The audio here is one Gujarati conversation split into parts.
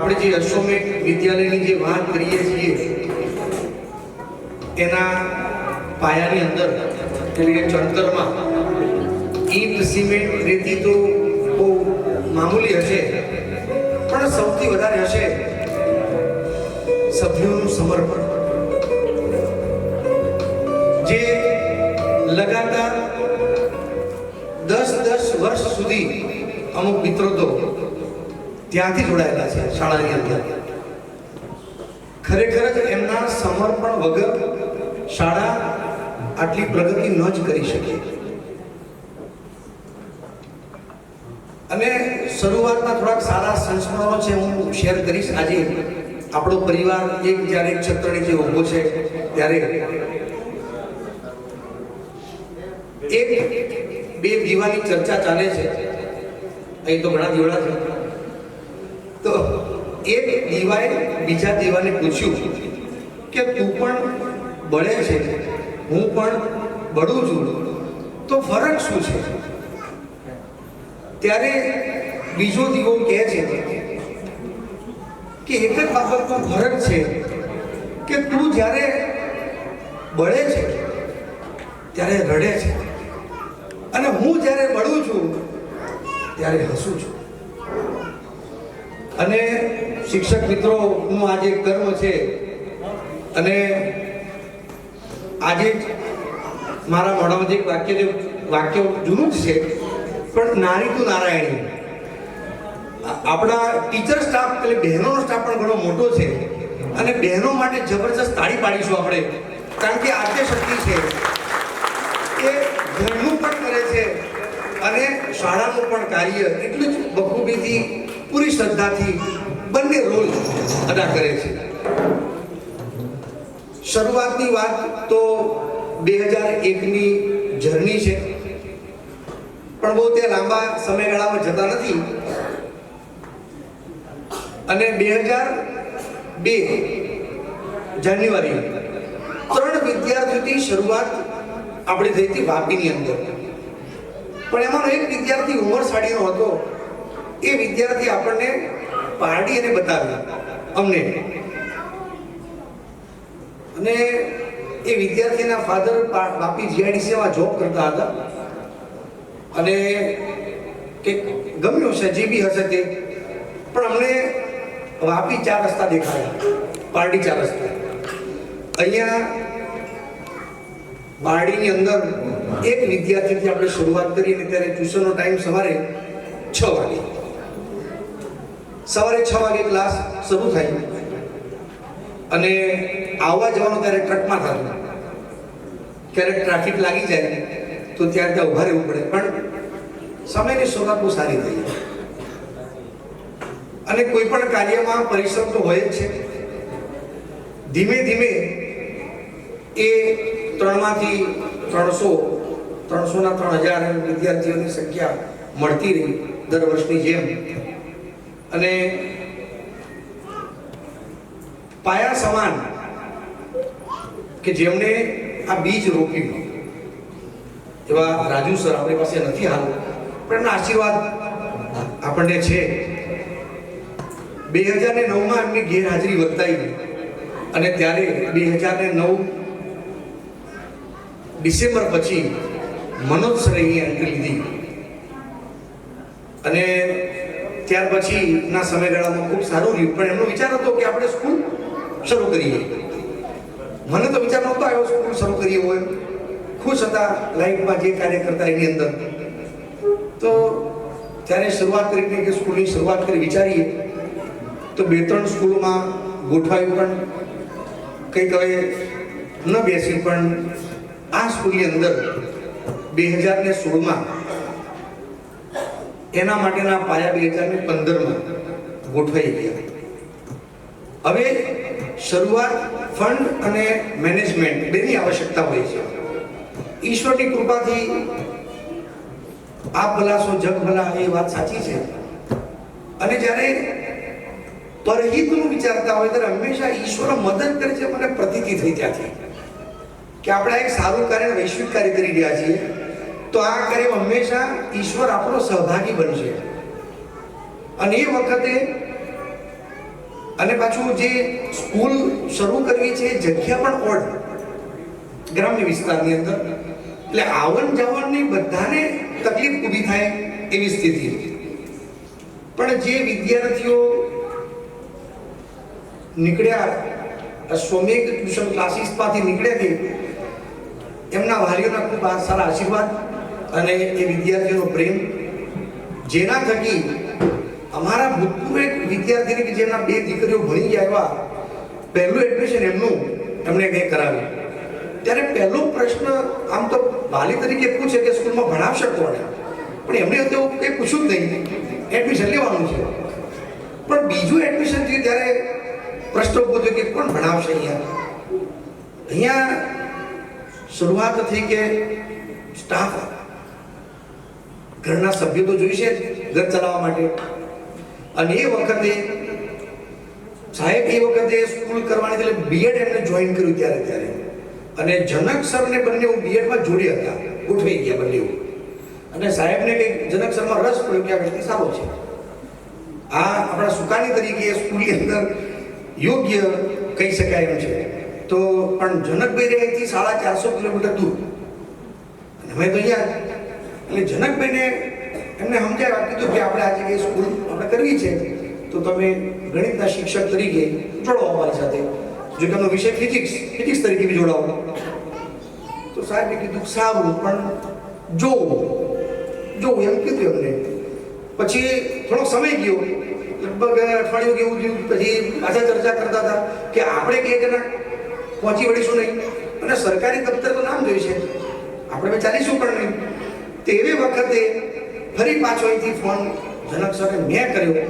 આપણે જે અશ્વમેઘ વિદ્યાલયની જે વાત કરીએ છીએ એના પાયાની અંદર એટલે કે ચણતરમાં ઈંટ સિમેન્ટ રેતી તો બહુ મામૂલી હશે, પણ સૌથી વધારે હશે સભ્યોનું સમર્પણ, જે લગાતાર 10 વર્ષ સુધી અમુક મિત્રો તો ત્યાંથી જોડાયેલા છે શાળાની અંદર. ખરેખર જ એમના સમર્પણ વગર શાળા આટલી પ્રગતિ ન જ કરી શકે. અને શરૂઆતના થોડાક સારા સંસ્મરણો છે, હું શેર કરીશ. આજે આપણો પરિવાર જ્યારે એક છત્ર નીચે ઊભો છે ત્યારે એક બે દીવાની ચર્ચા ચાલે છે. અહીં તો ઘણા દીવડા છે. તો એક દીવાએ બીજા દીવાને પૂછ્યું કે તું પણ બળે છે, હું પણ બળું છું, તો ફરક શું છે? ત્યારે બીજો દીવો કહે છે કે એક જ બાબતનો ફરક છે કે તું જ્યારે બળે છે ત્યારે રડે છે, અને હું જ્યારે બળું છું ત્યારે હસું છું. અને શિક્ષક મિત્રોનું આજે કર્મ છે, અને આજે મારા મોઢામાં એક વાક્ય જૂનું જ છે, પણ નારી તું નારાયણી. આપણા ટીચર સ્ટાફ એટલે બહેનોનો સ્ટાફ પણ ઘણો મોટો છે, અને બહેનો માટે જબરજસ્ત તાળી પાડીશું આપણે, કારણ કે આદ્ય શક્તિ છે એ ઘરનું પણ કરે છે અને શાળાનું પણ કાર્ય એટલું જ બખૂબીથી પૂરી શ્રદ્ધાથી બંને રોલ અદા કરે છે. શરૂઆતની વાત તો 2001ની જર્ની છે, પણ બહુ તે લાંબા સમયગાળામાં જતા નથી. અને 2002 જાન્યુઆરી 3 વિદ્યાર્થીઓથી શરૂઆત આપણી થઈ હતી વાપીની અંદર. પણ એમાંનો એક વિદ્યાર્થી ઉમરસાડીનો હતો. એ વિદ્યાર્થી આપણને પારડી અને બતાવ્યું અમને. અને એ વિદ્યાર્થીના ફાધર વાપી જીઆઈડીસીમાં જોબ કરતા હતા, અને કે ગમ્યું હશે જે બી હશે તે, પણ અમને વાપી 4 રસ્તા દેખાયા, પારડી 4 રસ્તા. અહીંયા પારડીની અંદર એક વિદ્યાર્થીથી આપણે શરૂઆત કરી, અને ત્યારે ટ્યુશનનો ટાઈમ સવારે 6 વાગે. સવારે 6 વાગે ક્લાસ શરૂ થાય, અને આવવા જવાનું ત્યારે ટ્રકમાં થતું. ક્યારેક ટ્રાફિક લાગી જાય તો ત્યાં ઉભા રહેવું પડે, પણ સમયની શરૂઆત બહુ સારી થઈ. અને કોઈ પણ કાર્યમાં પરિશ્રમ તો હોય જ છે. ધીમે ધીમે એ 3માંથી 300ના 3000 વિદ્યાર્થીઓની સંખ્યા મળતી રહી દર વર્ષની જેમ. અને પાયા સમાન કે જેમણે આ બીજ રોપ્યું એવા રાજુ સર આપણી પાસે નથી હાલ, પણ એમના આશીર્વાદ આપણને છે. 2009માં એમની ગેરહાજરી વર્તાઈ, અને ત્યારે 2009 ડિસેમ્બર પછી મનોજ સરે અહીંયા એન્ટ્રી લીધી, અને ત્યાર પછીના સમયગાળામાં ખૂબ સારું રહ્યું. પણ એમનો વિચાર હતો કે આપણે સ્કૂલ શરૂ કરીએ. મને તો વિચાર નહોતો આવ્યો સ્કૂલ શરૂ કરીએ હોય. ખુશ હતા લાઈફમાં જે કાર્ય કરતા એની અંદર. તો ત્યારે શરૂઆત કરીને કે સ્કૂલની શરૂઆત કરી વિચારીએ તો 2-3 સ્કૂલોમાં ગોઠવાયું, પણ કંઈક હવે ન બેસી. પણ આ સ્કૂલની અંદર 2016માં એના માટેના પાયા 2015માં ગોઠવાઈ ગયા. હવે શરૂઆત ફંડ અને મેનેજમેન્ટ બેની આવશ્યકતા હોય છે. ઈશ્વરની કૃપાથી આપ ભલા સો જગ ભલા, એ વાત સાચી છે. અને જ્યારે પરહિતનું વિચારતા હોય ત્યારે હંમેશા ઈશ્વર મદદ કરે છે. મને પ્રતીતિ થઈ ત્યાંથી કે આપણે એક સારું કાર્ય, વૈશ્વિક કાર્ય કરી રહ્યા છીએ, તો આ કાર્યમાં હંમેશા ઈશ્વર આપણો સહભાગી બનશે. અને એ વખતે અને પાછું જે સ્કૂલ શરૂ કરવી છે એ જગ્યા પણ ઓડ, ગ્રામ્ય વિસ્તારની અંદર, એટલે આવન જાવનની બધાને તકલીફ ઊભી થાય એવી સ્થિતિ. પણ જે વિદ્યાર્થીઓ નીકળ્યા સ્વમેઘ ટ્યુશન ક્લાસીસમાંથી નીકળ્યા છે, એમના વાલીઓના ખૂબ સારા આશીર્વાદ અને એ વિદ્યાર્થીઓનો પ્રેમ, જેના થકી અમારા ભૂતપૂર્વ એક વિદ્યાર્થીને કે જેમના 2 દીકરીઓ ભણી ગયા એવા, પહેલું એડમિશન એમનું એમને કંઈ કરાવ્યું. ત્યારે પહેલો પ્રશ્ન આમ તો વાલી તરીકે પૂછે કે સ્કૂલમાં ભણાવશે કોણે, પણ એમણે તો કંઈ પૂછ્યું જ નહીં, એડમિશન લેવાનું છે. પણ બીજું એડમિશન થયું ત્યારે પ્રશ્ન ઊભો થયો કે કોણ ભણાવશે અહીંયા શરૂઆત થઈ કે સ્ટાફ, ઘરના સભ્યો તો જોઈશે જ ઘર ચલાવવા માટે. અને એ વખતે સાહેબ સ્કૂલ કરવાની એટલે બીએડ એમને જોઈન કર્યું ત્યારે અને જનક સરને બંને બીએડમાં જોડી હતા, ગોઠવાઈ ગયા બંને. અને સાહેબને કંઈક જનક સરમાં રસ પડ્યો કે આ વ્યક્તિ સારો છે, આ આપણા સુકાની તરીકે સ્કૂલની અંદર યોગ્ય કહી શકાય એમ છે. તો પણ જનકભાઈ અહીંથી 450 કિલોમીટર દૂર અને અમે તો અહીંયા, એટલે જનકભાઈને એમને સમજાવ્યા, કીધું કે આપણે આ જગ્યાએ સ્કૂલ આપણે કરવી છે તો તમે ગણિતના શિક્ષક તરીકે જોડો અમારી સાથે, જો કે એમનો વિષય ફિઝિક્સ તરીકે બી જોડાવો. તો સાહેબે કીધું સારું, પણ જોવું એમ કીધું એમને. પછી થોડોક સમય ગયો, લગભગ અઠવાડિયું કેવું થયું, પછી પાછા ચર્ચા કરતા હતા કે આપણે કે જણા પહોંચી વળીશું નહીં અને સરકારી દફતર તો નામ જોઈશે, આપણે ચાલીશું પણ નહીં. તેવી વખતે ફરી પાછો અહીંથી ફોન જનક સરને મેં કર્યો.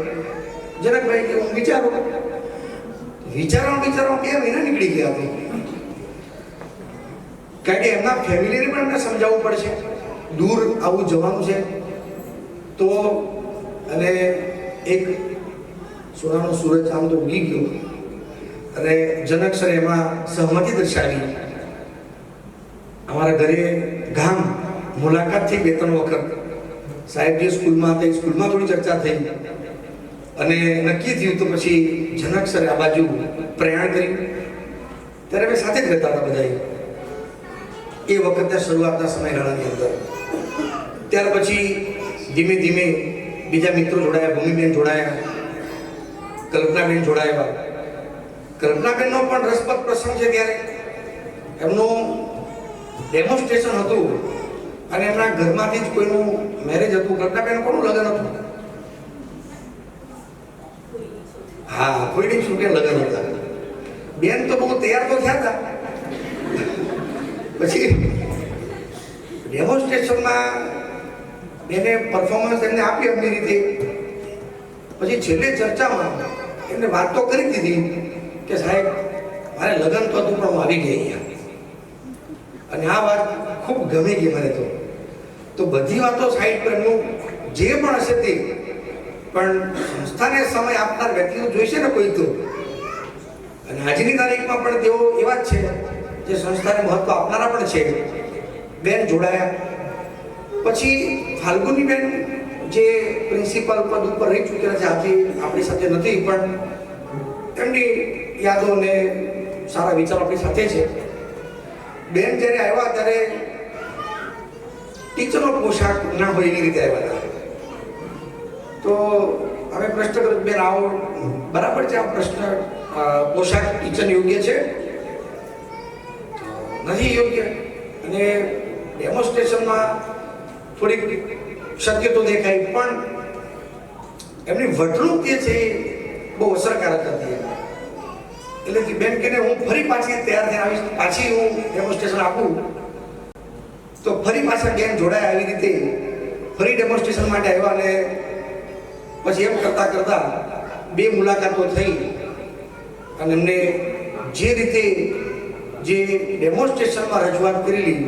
જનકભાઈ કે હું વિચારો 2 મહિના નીકળી ગયા હતા. કારણ કે એમના ફેમિલીને પણ એમને સમજાવવું પડશે, દૂર આવું જવાનું છે તો. અને એક સોનાનો સૂરજ આમ તો ઉગી ગયો અને જનક સર એમાં સહમતિ દર્શાવી. અમારા ઘરે ગામ મુલાકાત થઈ 2-3 વખત. સાહેબ જે સ્કૂલમાં હતા એ સ્કૂલમાં થોડી ચર્ચા થઈ અને નક્કી થયું. તો પછી જનક સરે આ બાજુ પ્રયાણ કરી. ત્યારે અમે સાથે જ રહેતા હતા બધા એ વખતના શરૂઆતના સમયગાળાની અંદર. ત્યાર પછી ધીમે ધીમે બીજા મિત્રો જોડાયા, ભૂમિબેન જોડાયા, કલ્પનાબેન જોડાયા. કલ્પનાબેનનો પણ રસપ્રદ પ્રસંગ છે. ત્યારે એમનું ડેમોન્સ્ટ્રેશન હતું અને એમના ઘરમાંથી જ કોઈનું મેરેજ હતું. કલ્પનાબેન કોનું લગ્ન હતું? હા, કોઈની છૂટે લગ્ન હતા. બેન તો બહુ તૈયાર તો થયા હતા. પછી ડેમોન્સ્ટ્રેશનમાં એને પરફોર્મન્સ એમને આપી એમની રીતે. પછી છેલ્લે ચર્ચામાં એમને વાત તો કરી દીધી કે સાહેબ મારે લગ્ન તો હતું પણ હું આવી ગઈ અહીંયા. અને આ વાત ખૂબ ગમી ગઈ મને તો બધી વાતો સાઈડ પર એમનું જે પણ હશે તે, પણ સંસ્થાને સમય આપનાર વ્યક્તિઓ જોઈશે ને કોઈ તો. અને આજની તારીખમાં પણ તેઓ એવા જ છે જે સંસ્થાને મહત્વ આપનારા પણ છે. બેન જોડાયા. પછી ફાલ્ગુનીબેન જે પ્રિન્સિપાલ પદ ઉપર રહી ચૂકેલા છે, આજે આપણી સાથે નથી, પણ એમની યાદો અને સારા વિચારો આપણી સાથે છે. બેન જ્યારે આવ્યા ત્યારે ટીચરનો પોશાક ના હોય એવી રીતે આવ્યા હતા. તો અમે પ્રશ્ન કર્યો, બેન આવો બરાબર છે આ પ્રશ્ન, પોશાક ટીચર યોગ્ય છે? નથી યોગ્ય. અને ડેમોન્સ્ટ્રેશનમાં થોડીક શક્યતો દેખાય, પણ એમની વર્તણૂક જે છે એ બહુ અસરકારક હતી. એટલે બેન કે હું ફરી પાછી તૈયાર થઈને આવીશ, પાછી હું ડેમોન્સ્ટ્રેશન આપું. તો ફરી પાછા બેન જોડાયા. આવી રીતે ફરી ડેમોન્સ્ટ્રેશન માટે આવ્યા અને પછી એમ કરતાં 2 મુલાકાતો થઈ અને એમને જે રીતે જે ડેમોન્સ્ટ્રેશનમાં રજૂઆત કરેલી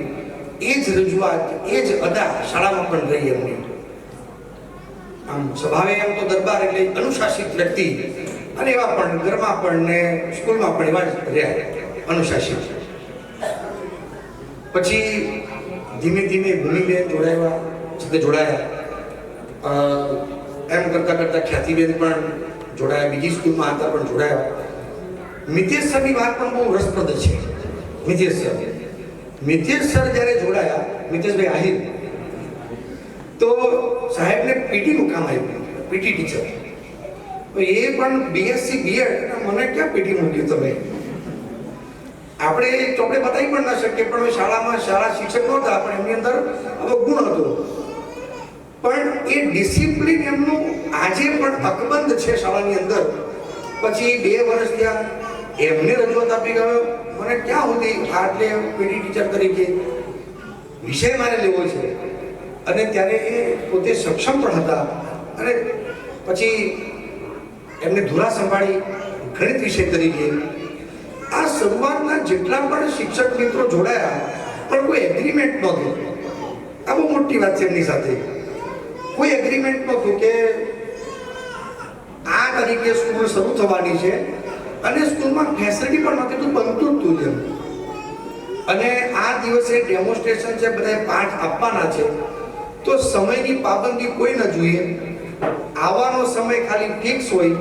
એ જ રજૂઆત, એ જ અદા શાળામાં પણ રહી એમની. આમ સ્વભાવે એમ તો દરબાર એટલે અનુશાસિત વ્યક્તિ, અને એવા પણ ઘરમાં પણ ને સ્કૂલમાં પણ એવા જ રહ્યા, અનુશાસિત. પછી ધીમે ધીમે ભૂમિબેન જોડાયા. એમ કરતાં ખ્યાતિબેન પણ જોડાયા, બીજી સ્કૂલમાં હતા પણ જોડાયા. મિતેશ સરની વાત પણ બહુ રસપ્રદ છે. મિતેશ સર જ્યારે જોડાયા, મિતેશભાઈ આહિર, તો સાહેબને પીટીનું કામ આવ્યું, પીટી ટીચર. તો એ પણ બીએસસી બીએડ, મને ક્યાં પીટી મૂક્યું તમે? આપણે ચોપડે બતાવી પણ ના શકીએ, પણ શાળામાં શાળા શિક્ષક નહોતા, પણ એમની અંદર હવે ગુણ હતો. પણ એ ડિસિપ્લિન એમનું આજે પણ અકબંધ છે શાળાની અંદર. પછી 2 વર્ષ ત્યાં એમને રજૂઆત આપી ગયો, મને ક્યાં સુધી આટલે પીટી ટીચર તરીકે વિષય મારે લેવો છે. અને ત્યારે એ પોતે સક્ષમ પણ હતા. અને પછી એમને ધુરા સંભાળી ગણિત વિષય તરીકે. આ શરૂઆતના જેટલા પણ શિક્ષક મિત્રો જોડાયા, પણ કોઈ એગ્રીમેન્ટ નહોતું. આ બહુ મોટી વાત છે. એમની સાથે કોઈ એગ્રીમેન્ટ નહોતું કે આ તરીકે સ્કૂલ શરૂ થવાની છે. અને સ્કૂલમાં ફેસિલિટી પણ નહોતી, તો બનતું જ હતું. અને આ દિવસે ડેમોન્સ્ટ્રેશન છે, બધા પાઠ આપવાના છે, તો સમયની પાબંદી કોઈ ન જોઈએ. આવવાનો સમય ખાલી ફિક્સ હોય,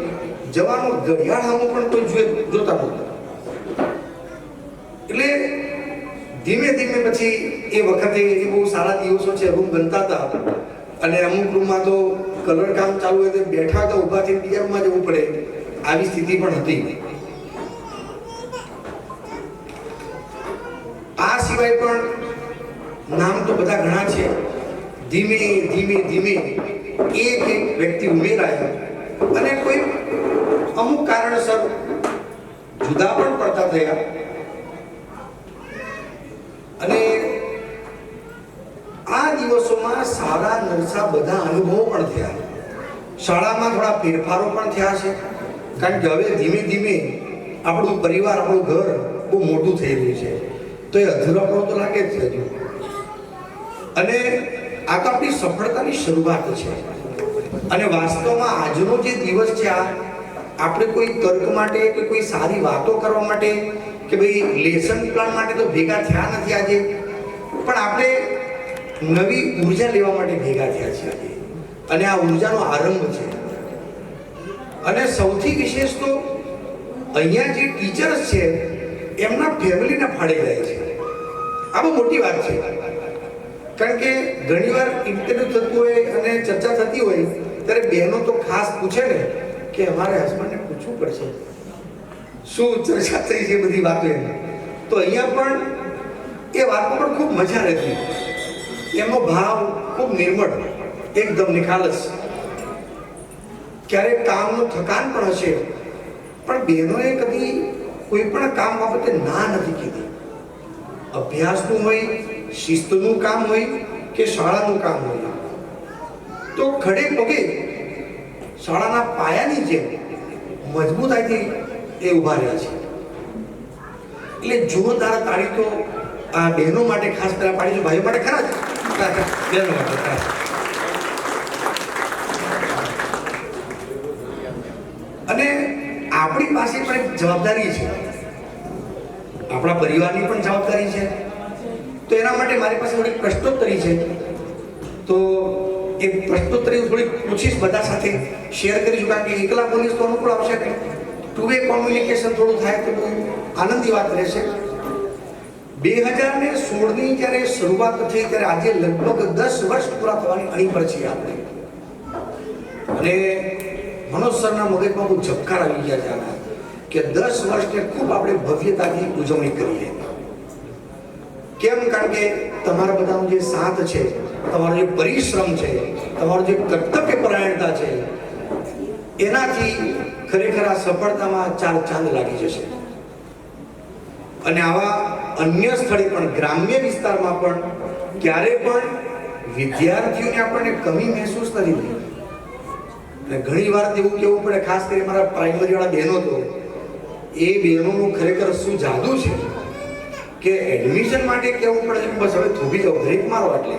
જવાનો ઘડિયાળમાં પણ કોઈ જોતા નહોતા. એટલે ધીમે ધીમે પછી એ વખતે એ બહુ સારા દિવસો છે, રૂમ બનતા હતા. અને અમુક રૂમમાં તો કલર કામ ચાલુ હોય તો બેઠા તો ઊભા થઈને બીજા રૂમમાં જવું પડે, આવી સ્થિતિ પણ હતી. આ સિવાય પણ નામ તો બધા ઘણા છે. ધીમે ધીમે ધીમે એક વ્યક્તિ ઉમેરાયા, અને કોઈ અમુક કારણસર જુદા પણ પડતા થયા. અને આ દિવસોમાં સારા નરસા બધા અનુભવો પણ થયા. શાળામાં થોડા ફેરફારો પણ થયા છે, કારણ કે હવે ધીમે ધીમે આપણું પરિવાર, આપણું ઘર બહુ મોટું થઈ રહ્યું છે. તો એ અધૂરાપણું તો લાગે જ છે હજુ. અને આ તો આપણી સફળતાની શરૂઆત છે. અને વાસ્તવમાં આજનો જે દિવસ છે, આ આપણે કોઈ તર્ક માટે કે કોઈ સારી વાતો કરવા માટે કે ભાઈ લેસન પ્લાન માટે તો ભેગા થયા નથી આજે, પણ આપણે નવી ઉર્જા લેવા માટે ભેગા થયા છે આજે. અને આ ઉર્જાનો આરંભ છે. અને સૌથી વિશેષ તો અહીંયા જે ટીચર્સ છે એમના ફેમિલીને ફાળે જાય છે. આ બહુ મોટી વાત છે, કારણ કે ઘણીવાર ઇન્ટરવ્યુ થતું હોય અને ચર્ચા થતી હોય ત્યારે બહેનો તો ખાસ પૂછે ને કે અમારે હસબન્ડને પૂછવું પડશે શું ચર્ચા થઈ છે બધી વાતો એની. તો અહીંયા પણ એ વાતમાં પણ ખૂબ મજા રહેતી. એમનો ભાવ ખૂબ નિર્મળ, એકદમ નિખાલસ. ક્યારેક કામનું થકાન પણ હશે, પણ બહેનોએ કદી કોઈ પણ કામ બાબતે ના નથી કીધી. અભ્યાસનું હોય, શિસ્તનું કામ હોય કે શાળાનું કામ હોય, તો ખડે પગે શાળાના પાયાની જેમ મજબૂતાઈથી એ ઉભા રહ્યા છે. એટલે જોરદાર તાળી તો આ બહેનો માટે ખાસ પહેલા પાડીશું, ભાઈઓ માટે ખરા જ, બહેનો માટે ખાસ. અને આપણી પાસે પણ એક જવાબદારી છે, આપણા પરિવારની પણ જવાબદારી છે. તો એના માટે મારી પાસે થોડીક પ્રશ્નોત્તરી છે. તો એ પ્રશ્નોત્તરી થોડીક પૂછીશ, બધા સાથે શેર કરીશું, કારણ કે એકલા બોલીશ તો અનુકૂળ આવશે નહીં. ટુ વે કોમ્યુનિકેશન થોડું થાય તો બહુ આનંદની વાત રહેશે. 2016ની જ્યારે શરૂઆત થઈ ત્યારે આજે લગભગ 10 વર્ષ પૂરા થવાની અણી પર છીએ આપણે. અને મનોજ સરના મગજમાં બહુ ઝબકાર આવી ગયા છે આના, કે 10 વર્ષને ખૂબ આપણે ભવ્યતાથી ઉજવણી કરીએ. કેમ? કારણ કે તમારા બધાનો જે સાથ છે, તમારો જે પરિશ્રમ છે, તમારો જે કર્તવ્ય પરાયણતા છે, એનાથી ખરેખર આ સફળતામાં 4 ચાંદ લાગી જશે. અને આવા અન્ય સ્થળે પણ, ગ્રામ્ય વિસ્તારમાં પણ ક્યારે પણ વિદ્યાર્થીઓને આપણને કમી મહેસૂસ નથી થઈ. અને ઘણી વાર એવું કહેવું પડે, ખાસ કરીને મારા પ્રાઇમરી વાળા બહેનો, તો એ બહેનોનું ખરેખર શું જાદુ છે કે એડમિશન માટે કહેવું પડે છે બસ હવે થોભી જાઓ, બ્રેક મારો. એટલે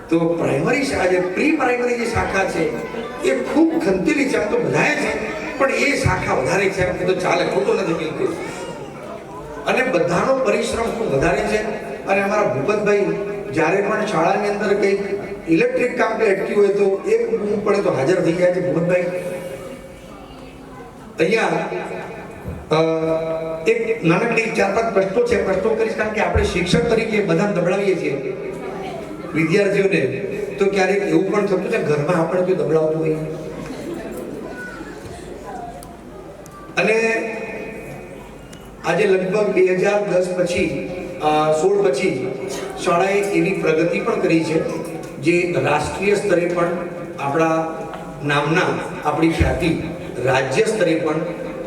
તો પ્રાઇમરી શાળા, જે પ્રી પ્રાઇમરી જે શાખા છે એ ખૂબ ખંતેલી છે. આમ તો બધાએ છે, પણ એ શાખા વધારે છે, એમ તો ચાલે, ખોટું નથી બિલકુલ. અને બધાનો પરિશ્રમ ખૂબ વધારે છે. અને અમારા ભૂપતભાઈ જ્યારે પણ શાળાની અંદર કંઈક ઇલેક્ટ્રિક કામ કે અટક્યું હોય તો એક બૂમ પડે તો હાજર થઈ ગયા છે ભૂપતભાઈ. અહીંયા એક નાનકડી 4-5 પ્રશ્નો છે, પ્રશ્નો કરીશ કારણ કે આપણે શિક્ષક તરીકે બધાને દબડાવીએ છીએ વિદ્યાર્થીઓને, તો ક્યારેક એવું પણ થતું છે ઘરમાં આપણે કોઈ દબડાવતું હોય. અને આજે લગભગ 2010 પછી 16 પછી શાળાએ એવી પ્રગતિ પણ કરી છે જે રાષ્ટ્રીય સ્તરે પણ આપણા નામના, આપણી ખ્યાતિ રાજ્ય સ્તરે પણ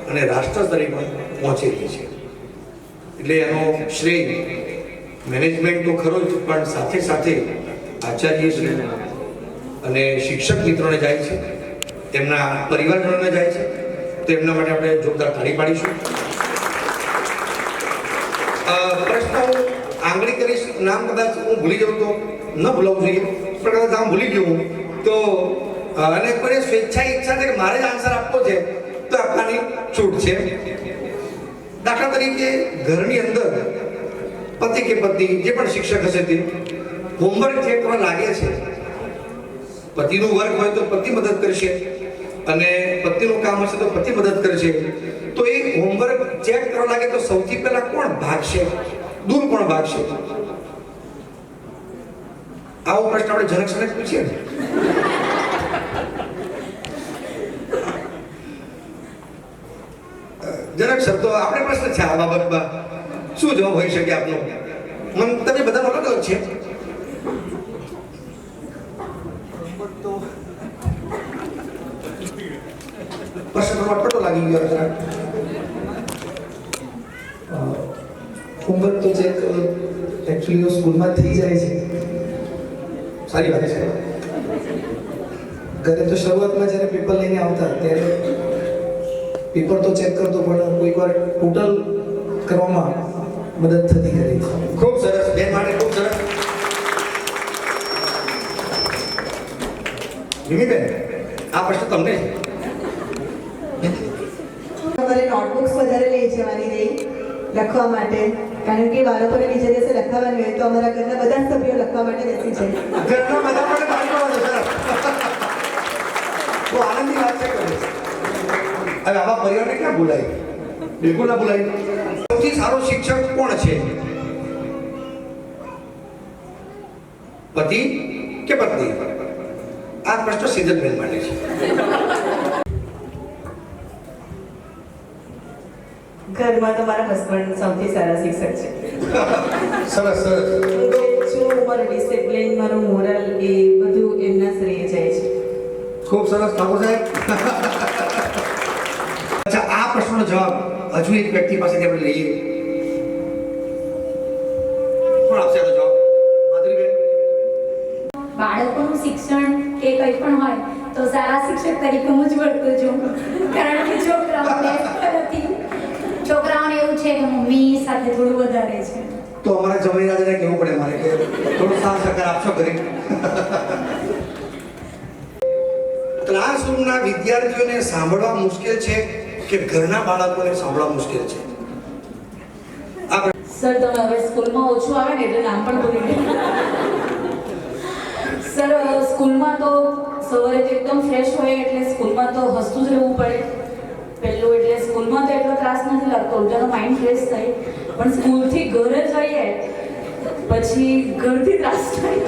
અને રાષ્ટ્ર સ્તરે પણ પહોંચેલી છે. એટલે એનો શ્રેય મેનેજમેન્ટ તો ખરો જ, પણ સાથે સાથે આચાર્યશ્રી અને શિક્ષક મિત્રોને જાય છે, તેમના પરિવારજનોને જાય છે. તો એમના માટે આપણે જોરદાર તાળી પાડીશું. પ્રશ્ન હું આંગળી કરીશ, નામ કદાચ હું ભૂલી જાઉં તો ન ભૂલાવવું જોઈએ, પણ કદાચ નામ ભૂલી ગયું તો અને કોઈ સ્વેચ્છાએ ઈચ્છા છે કે મારે જ આન્સર આપવો છે તો આપવાની છૂટ છે. દાખલા તરીકે ઘરની અંદર પતિ કે પત્ની જે પણ શિક્ષક હશે તે હોમવર્ક જે કરવા લાગે છે, પતિનું વર્ક હોય તો પતિ મદદ કરશે અને પતિનું કામ હશે તો પતિ મદદ કરશે. તો એ હોમવર્ક ચેક કરવા લાગે તો સૌથી પહેલા કોણ ભાગશે, દૂર કોણ ભાગશે? આવો પ્રશ્ન આપણે જનક સનક પૂછીએ ને. જનક સર, તો આપણે પ્રશ્ન છે આ બાબતમાં શું જવાબ હોઈ શકે આપનો? તમે બધા અલગ અલગ છે. પ્રશ્ન અટપટો લાગી ગયો જરા. હોમવર્ક તો ચેક એકચ્યુઅલી સ્કૂલમાં થઈ જાય છે, સારી વાત છે. ઘરે તો શરૂઆતમાં જ્યારે પેપર લઈને આવતા ત્યારે પેપર તો ચેક કરતો, પણ કોઈક વાર ટોટલ કરવામાં મદદ થતી કરી. ખૂબ સરસ, બેન માટે ખૂબ સરસ. નિમિબેન, આ પ્રશ્ન તમને છે. અમારે નોટબુક્સ વધારે લઈ જવાની રહી લખવા માટે, કારણ કે બાળકોને બીજા દિવસે લખાવવાની હોય તો અમારા ઘરના બધા જ સભ્યો લખવા માટે બેસી જાય. ઘરના બધા માટે તાળી પાડો સર. બહુ આનંદની વાત છે. હવે આવા પરિવારને ક્યાં ભૂલાય? બિલકુલ ના ભૂલાય. સૌથી સારો શિક્ષક કોણ છે? પતિ કે પત્ની? આ પ્રશ્ન સિદ્ધબેન માટે છે. ઘરમાં તો મારા હસબન્ડ સૌથી સારા શિક્ષક છે. સરસ સરસ. શું મારું ડિસિપ્લિન, મારું મોરલ એ બધું એમના શ્રેય જાય છે. ખૂબ સરસ ઠાકોર સાહેબ. અચ્છા, આ પ્રશ્નનો જવાબ હજુ એક વ્યક્તિ પાસેથી આપણે લઈએ. કોણ આપશે આનો જવાબ? માધુરીબેન. બાળકોનું શિક્ષણ કે કંઈ પણ હોય તો સારા શિક્ષક તરીકે હું જ વર્તું છું, કારણ કે છોકરાઓને એવું છે કે મમ્મી સાથે થોડું વધારે છે. તો અમારા જમીરાજને કહેવું પડે મારે કે થોડું સાથ સહકાર આપશો ઘરે. ક્લાસરૂમના વિદ્યાર્થીઓને સાંભળવા મુશ્કેલ છે કે ઘરના બાળકોને સાંભળવા મુશ્કેલ છે? સર, તમે હવે સ્કૂલમાં ઓછું આવે ને એટલે નામ પણ ભૂલી ગયા. સર, સ્કૂલમાં તો સવારે તો એકદમ ફ્રેશ હોય એટલે સ્કૂલમાં તો હસતું જ રહેવું પડે. પહેલું એટલે સ્કૂલમાં તો એટલો ત્રાસ નથી લાગતો, ઉલટાનો માઇન્ડ ફ્રેશ થાય. પણ સ્કૂલથી ઘરે જઈએ પછી ઘરથી ત્રાસ થાય.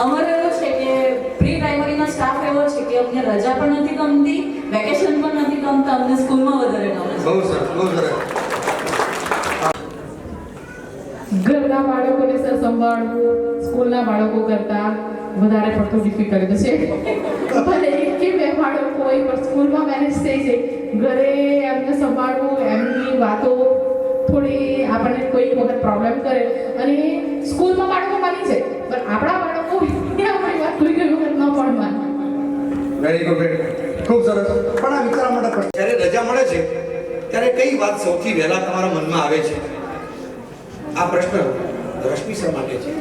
અમારે એવું છે કે પ્રી પ્રાઇમરીનો સ્ટાફ એવો છે કે અમને રજા પણ નથી ગમતી, વેકેશન પણ નથી ગમતા, અમને સ્કૂલમાં વધારે ગમે છે. બહુ સરસ, બહુ સરસ. ઘરના બાળકોને સર સંભાળવું સ્કૂલના બાળકો કરતાં વધારે પડતું ડિફિકલ્ટ છે. ભલે એક કે બે બાળકો હોય પણ સ્કૂલમાં મેનેજ થઈ જાય. ઘરે એમને સંભાળવું, એમની વાતો થોડી આપણને કોઈક વખત પ્રોબ્લેમ કરે, અને સ્કૂલમાં બાળકો માની જાય પણ આપણા બાળકો આપણી વાત કોઈ વખત ન પણ માને. વેરી ગુડ, ખૂબ સરસ. પણ આ વિચારવા માટે પ્રશ્ન, જ્યારે રજા મળે છે ત્યારે કઈ વાત સૌથી વહેલા તમારા મનમાં આવે છે? આ પ્રશ્ન રશ્મિ સર માટે છે.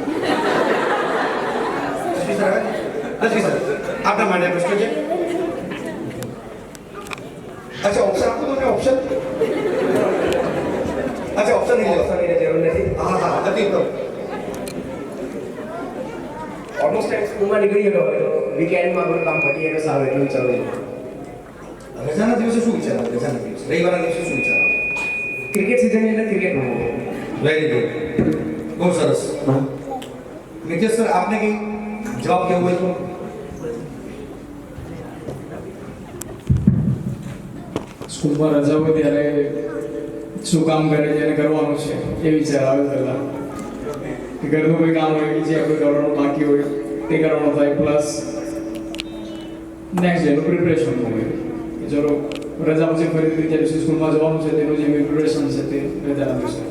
રશ્મિ સર, આપણા માટે પ્રશ્ન છે. અચ્છા, ઓપ્શન આપો મને. ઓપ્શન? અચ્છા, ઓપ્શન નહીં લો. જરૂર નથી. હા હા, હતી તો ઓલમોસ્ટ ટાઈમ સ્કૂલમાં નીકળી ગયો હોય તો વીકેન્ડમાં આપણું કામ પતી જાય તો સારું એટલું ચાલુ. હવે રજાના દિવસે શું વિચાર આવે? રજાના દિવસે રવિવારના દિવસે શું વિચાર આવે? ક્રિકેટ સિઝન એટલે ક્રિકેટ રમવું. વેરી ગુડ, બહુ સરસ. નિતેશ સર, આપને કઈ જવાબ કેવો હોય તો? સ્કૂલમાં રજા હોય ત્યારે શું કામ કરે છે અને કરવાનું છે એ વિચાર આવે પહેલાં. કે ઘરનું કોઈ કામ હોય કે જે આપણે કરવાનું બાકી હોય તે કરવાનું થાય, પ્લસ નેક્સ્ટ ડેનું પ્રિપરેશન હોય કે ચલો રજા પછી ફરીથી જે દિવસે સ્કૂલમાં જવાનું છે તેનું જે પ્રિપરેશન છે તે રજાના દિવસે.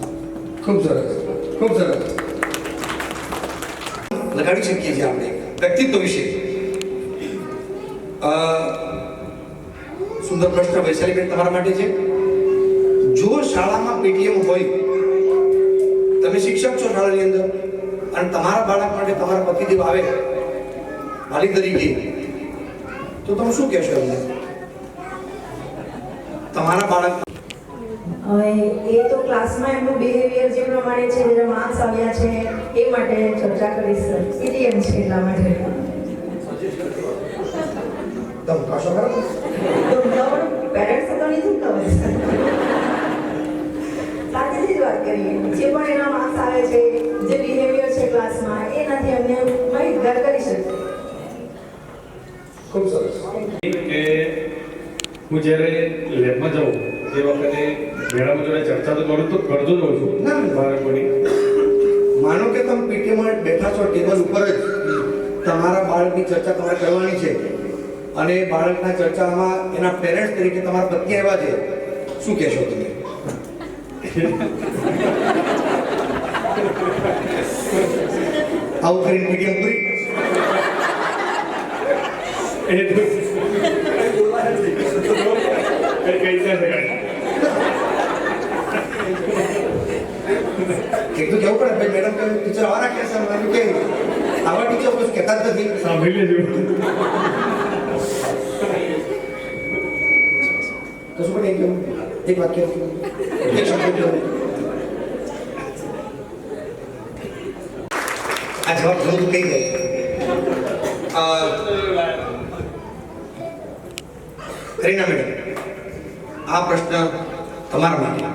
ખૂબ સરસ, ખૂબ સરસ. લગાડી શકીએ છીએ આપણે વ્યક્તિત્વ વિશે. સુંદર પ્રશ્ન વૈશાલીબેન તમારા માટે છે. જો શાળામાં પેટીએમ હોય, તમે શિક્ષક છો શાળાની અંદર, અને તમારા બાળક માટે તમારા પતિદેવ આવે વાલી તરીકે, તો તમે શું કહેશો એમને? તમારા બાળક હવે એ તો ક્લાસમાં એમનું બિહેવિયર જે પ્રમાણે છે, જેના માર્ક્સ આવ્યા છે એ માટે ચર્ચા કરીશ સર. એમ છે એટલા માટે તમે કશો ખરા? પેરેન્ટ્સ તો નહીં થતા હોય સર. સાચી જ વાત કરીએ. જે પણ એના માર્ક્સ આવે છે, જે બિહેવિયર છે ક્લાસમાં, એનાથી અમને માહિતગાર કરી શકીએ. ખૂબ સરસ. કે હું જ્યારે લેબમાં જાઉં તે વખતે મેડમ જોડે ચર્ચા તો કરતો જ હોઉં છું ના. બાળકોની. માનો કે તમે પીટીએમાં બેઠા છો, ટેબલ ઉપર જ તમારા બાળકની ચર્ચા તમારે કરવાની છે, અને બાળકના ચર્ચામાં એના પેરેન્ટ્સ તરીકે તમારા પતિ આવ્યા છે, શું કહેશો તમે? આવું કરીને પીટીએમ પૂરી? એ તો કહી શકાય. એક તો કેવું પડે ભાઈ, મેડમ કે ટીચર આવા કે સર મારું કે આવા ટીચર કશું કહેતા જ નથી. સાંભળી લેજો. કશું પણ એક એક વાક્ય એક શબ્દ આ જવાબ ઘણું તો કહી જાય. કરીના મેડમ, આ પ્રશ્ન તમારા માટે.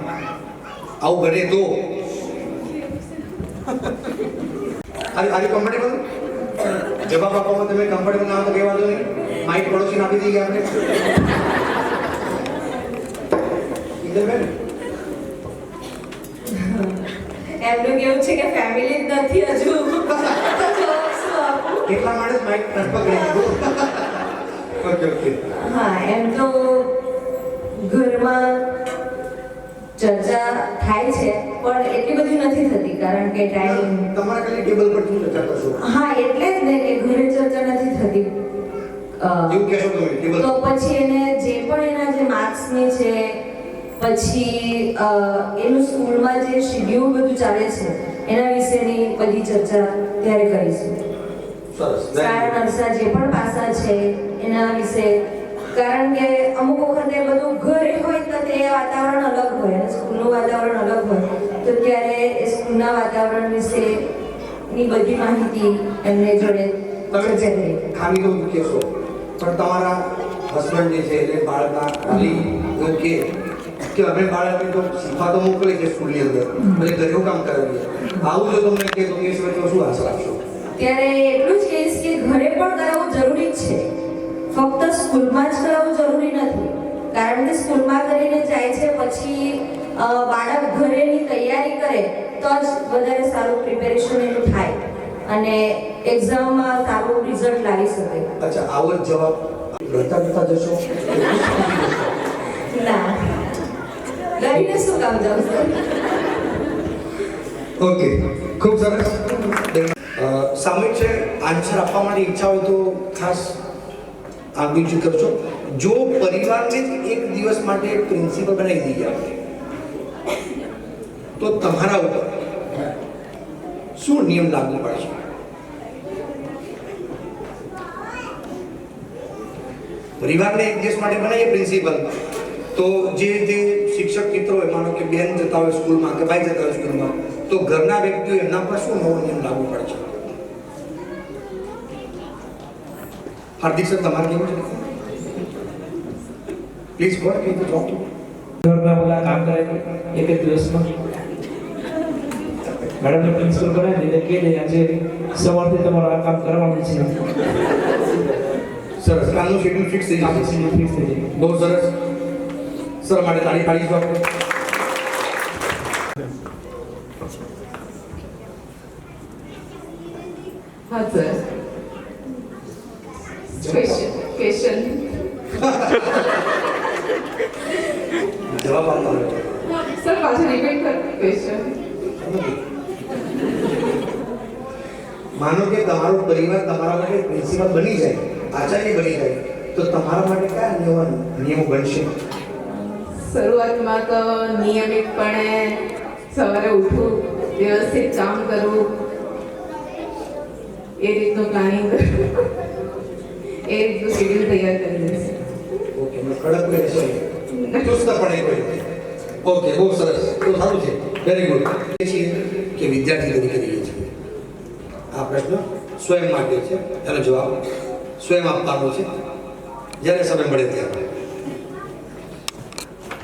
આવું બને તો આર યુ કમ્ફર્ટેબલ? જવાબ આપવામાં તમે કમ્ફર્ટેબલ ના હો તો કહેવા દો નહીં. માઇક પડોશીને આપી દઈએ આપણે. ઇન્દરબેન, એમનું કેવું છે કે ફેમિલી જ નથી હજુ. કેટલા માણસ માઇક ટ્રાન્સફર કરી દીધું? Okay okay. હા, એમ તો ઘરમાં ચર્ચા થાય છે, પણ એટલી બધી નથી થતી કારણ કે ટાઈમ. તમારા ખાલી ટેબલ પર શું ચર્ચા કરશો? હા, એટલે જ ને કે ઘરે ચર્ચા નથી થતી. એવું કહેશો તમે ટેબલ? તો પછી એને જે પણ એના જે માર્ક્સની છે, પછી એનું સ્કૂલમાં જે શેડ્યુલ બધું ચાલે છે એના વિશેની બધી ચર્ચા ત્યારે કરીશું. સરસ. સારા નરસા જે પણ પાસા છે એના વિશે, કારણ કે અમુક વખતે બધું ઘરે હોય તો તે વાતાવરણ અલગ હોય અને સ્કૂલનું વાતાવરણ અલગ હોય, તો ત્યારે એ સ્કૂલના વાતાવરણ વિશેની બધી માહિતી એમને જોડે તમે ચર્ચા કરી. ખામી તો કહેશો, પણ તમારા હસબન્ડ જે છે એટલે બાળકના ખાલી એવું કે અમે બાળકને તો શીખવા તો મોકલે છે સ્કૂલની અંદર, એટલે ઘરેનું કામ કરાવીએ. આવું જો તમને કે તો એ સમય તો શું આશા રાખશો? ત્યારે એટલું જ કહીશ કે ઘરે પણ કરાવવું જરૂરી જ છે, ફક્ત સ્કૂલમાં જ કરાવવું જરૂરી નથી. કારણ કે સ્કૂલમાં કરીને જાય છે, પછી બાળક ઘરેની તૈયારી કરે તો જ વધારે સારું પ્રિપેરેશન એનું થાય અને એક્ઝામમાં સારું રિઝલ્ટ લાવી શકે. અચ્છા, આવો જ જવાબ રડતા જશો? ના, ડરીને શું કામ જાઉં છું? ઓકે, ખૂબ સરસ. સામૂહિક છે આન્સર આપવા માટે ઈચ્છા હોય તો ખાસ આગળ કરજો. જો પરિવારને જ એક દિવસ માટે પ્રિન્સિપલ બનાવી દઈએ આપણે, તો તમારા ઉપર શું નિયમ લાગુ પડશે? પરિવારને એક દિવસ માટે બનાવીએ પ્રિન્સિપલ, તો જે શિક્ષક મિત્રો હોય, માનો કે બેન જતા હોય સ્કૂલમાં કે ભાઈ જતા હોય સ્કૂલમાં, તો ઘરના વ્યક્તિઓ એમના પર શું નવો નિયમ લાગુ પડે છે? હાર્દિક સર, તમારે કેવું છે? પ્લીઝ ગો કે ટોક ઘરના બધા કામ કરાય એક જ દિવસમાં મેડમ ને પ્રિન્સિપલ બનાવી દે કે આજે સવારથી તમારું આ કામ કરવાનું છે. સરસ, કાલનું શેડ્યુલ ફિક્સ થઈ કામ જશે. ફિક્સ થઈ જાય. બહુ સરસ. સર માટે તાળી પાડીશું આપણે. હા સર. ક્વેશ્ચન જવાબ આપવાનો છે. સર પાછા રિપીટ કર ક્વેશ્ચન. માનો કે તમારો પરિવાર તમારા માટે પ્રિન્સિપલ બની જાય, આચાર્ય બની જાય, તો તમારા માટે કયા નિયમો બનશે? શરૂઆતમાં તો નિયમિતપણે સવારે ઉઠવું, વ્યવસ્થિત કામ કરવું, એ રીતનું પ્લાનિંગ કરવું, એ રીતનું શેડ્યુલ તૈયાર કરી દેશે. ઓકે, કડક રહેશે, ચુસ્તપણે કોઈ. ઓકે, બહુ સરસ, તો સારું છે, વેરી ગુડ. છીએ કે વિદ્યાર્થી તરીકે રહીએ છીએ. આ પ્રશ્ન સ્વયં માટે છે, એનો જવાબ સ્વયં આપવાનો છે જ્યારે સમય મળે ત્યારે.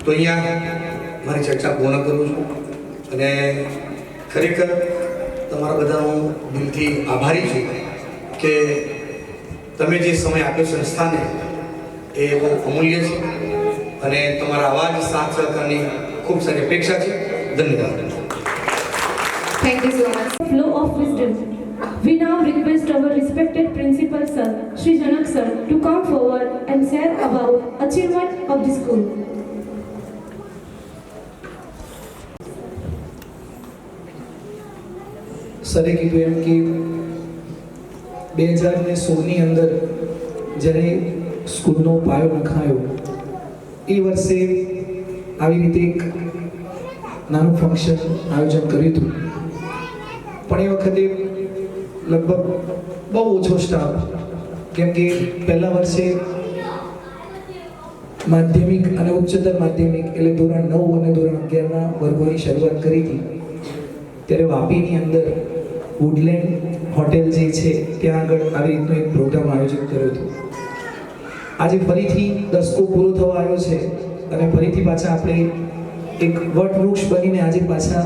તો અહીંયા મારી ચર્ચા પૂર્ણ કરું છું અને ખરેખર તમારા બધાનો દિલથી આભારી છું કે તમે જે સમય આપ્યો સંસ્થાને એ બહુ અમૂલ્ય છે અને તમારા આવા જ સાથ સહકારની ખૂબ સારી અપેક્ષા છે. ધન્યવાદ. Thank you so much. Flow of wisdom. We now request our respected principal sir, Shri Janak sir, to come forward and share about achievement of the school. સરે કીધું એમ કે 2016ની અંદર જ્યારે સ્કૂલનો પાયો નખાયો એ વર્ષે આવી રીતે એક નાનું ફંક્શન આયોજન કર્યું હતું. પણ એ વખતે લગભગ બહુ ઓછો સ્ટાફ, કેમ કે પહેલા વર્ષે માધ્યમિક અને ઉચ્ચતર માધ્યમિક એટલે ધોરણ 9 અને ધોરણ 11ના વર્ગોની શરૂઆત કરી હતી. ત્યારે વાપીની અંદર વુડલેન્ડ હોટેલ જે છે ત્યાં આગળ આવી રીતનો એક પ્રોગ્રામ આયોજિત કર્યો હતો. આજે ફરીથી દસકો પૂરો થવા આવ્યો છે અને ફરીથી પાછા આપણે એક વટવૃક્ષ બનીને આજે પાછા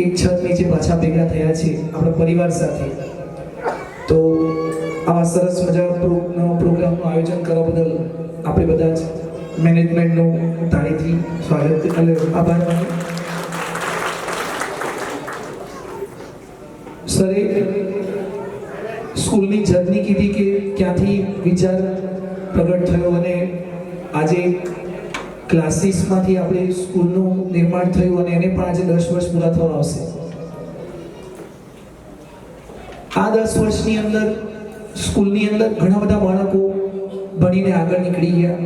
એક છત નીચે પાછા ભેગા થયા છે આપણા પરિવાર સાથે. તો આવા સરસ મજાનો પ્રોગ્રામનું આયોજન કરવા બદલ આપણે બધા જ મેનેજમેન્ટનું તાળીથી સ્વાગત અને આભાર માનું. સરે સ્કૂલની જર્ની કીધી કે ક્યાંથી વિચાર પ્રગટ થયો અને આજે ક્લાસીસમાંથી આપણે સ્કૂલનું નિર્માણ થયું અને એને પણ આજે 10 વર્ષ પૂરા થવા આવશે. આ 10 વર્ષની અંદર સ્કૂલની અંદર ઘણા બધા બાળકો ભણીને આગળ નીકળી ગયા.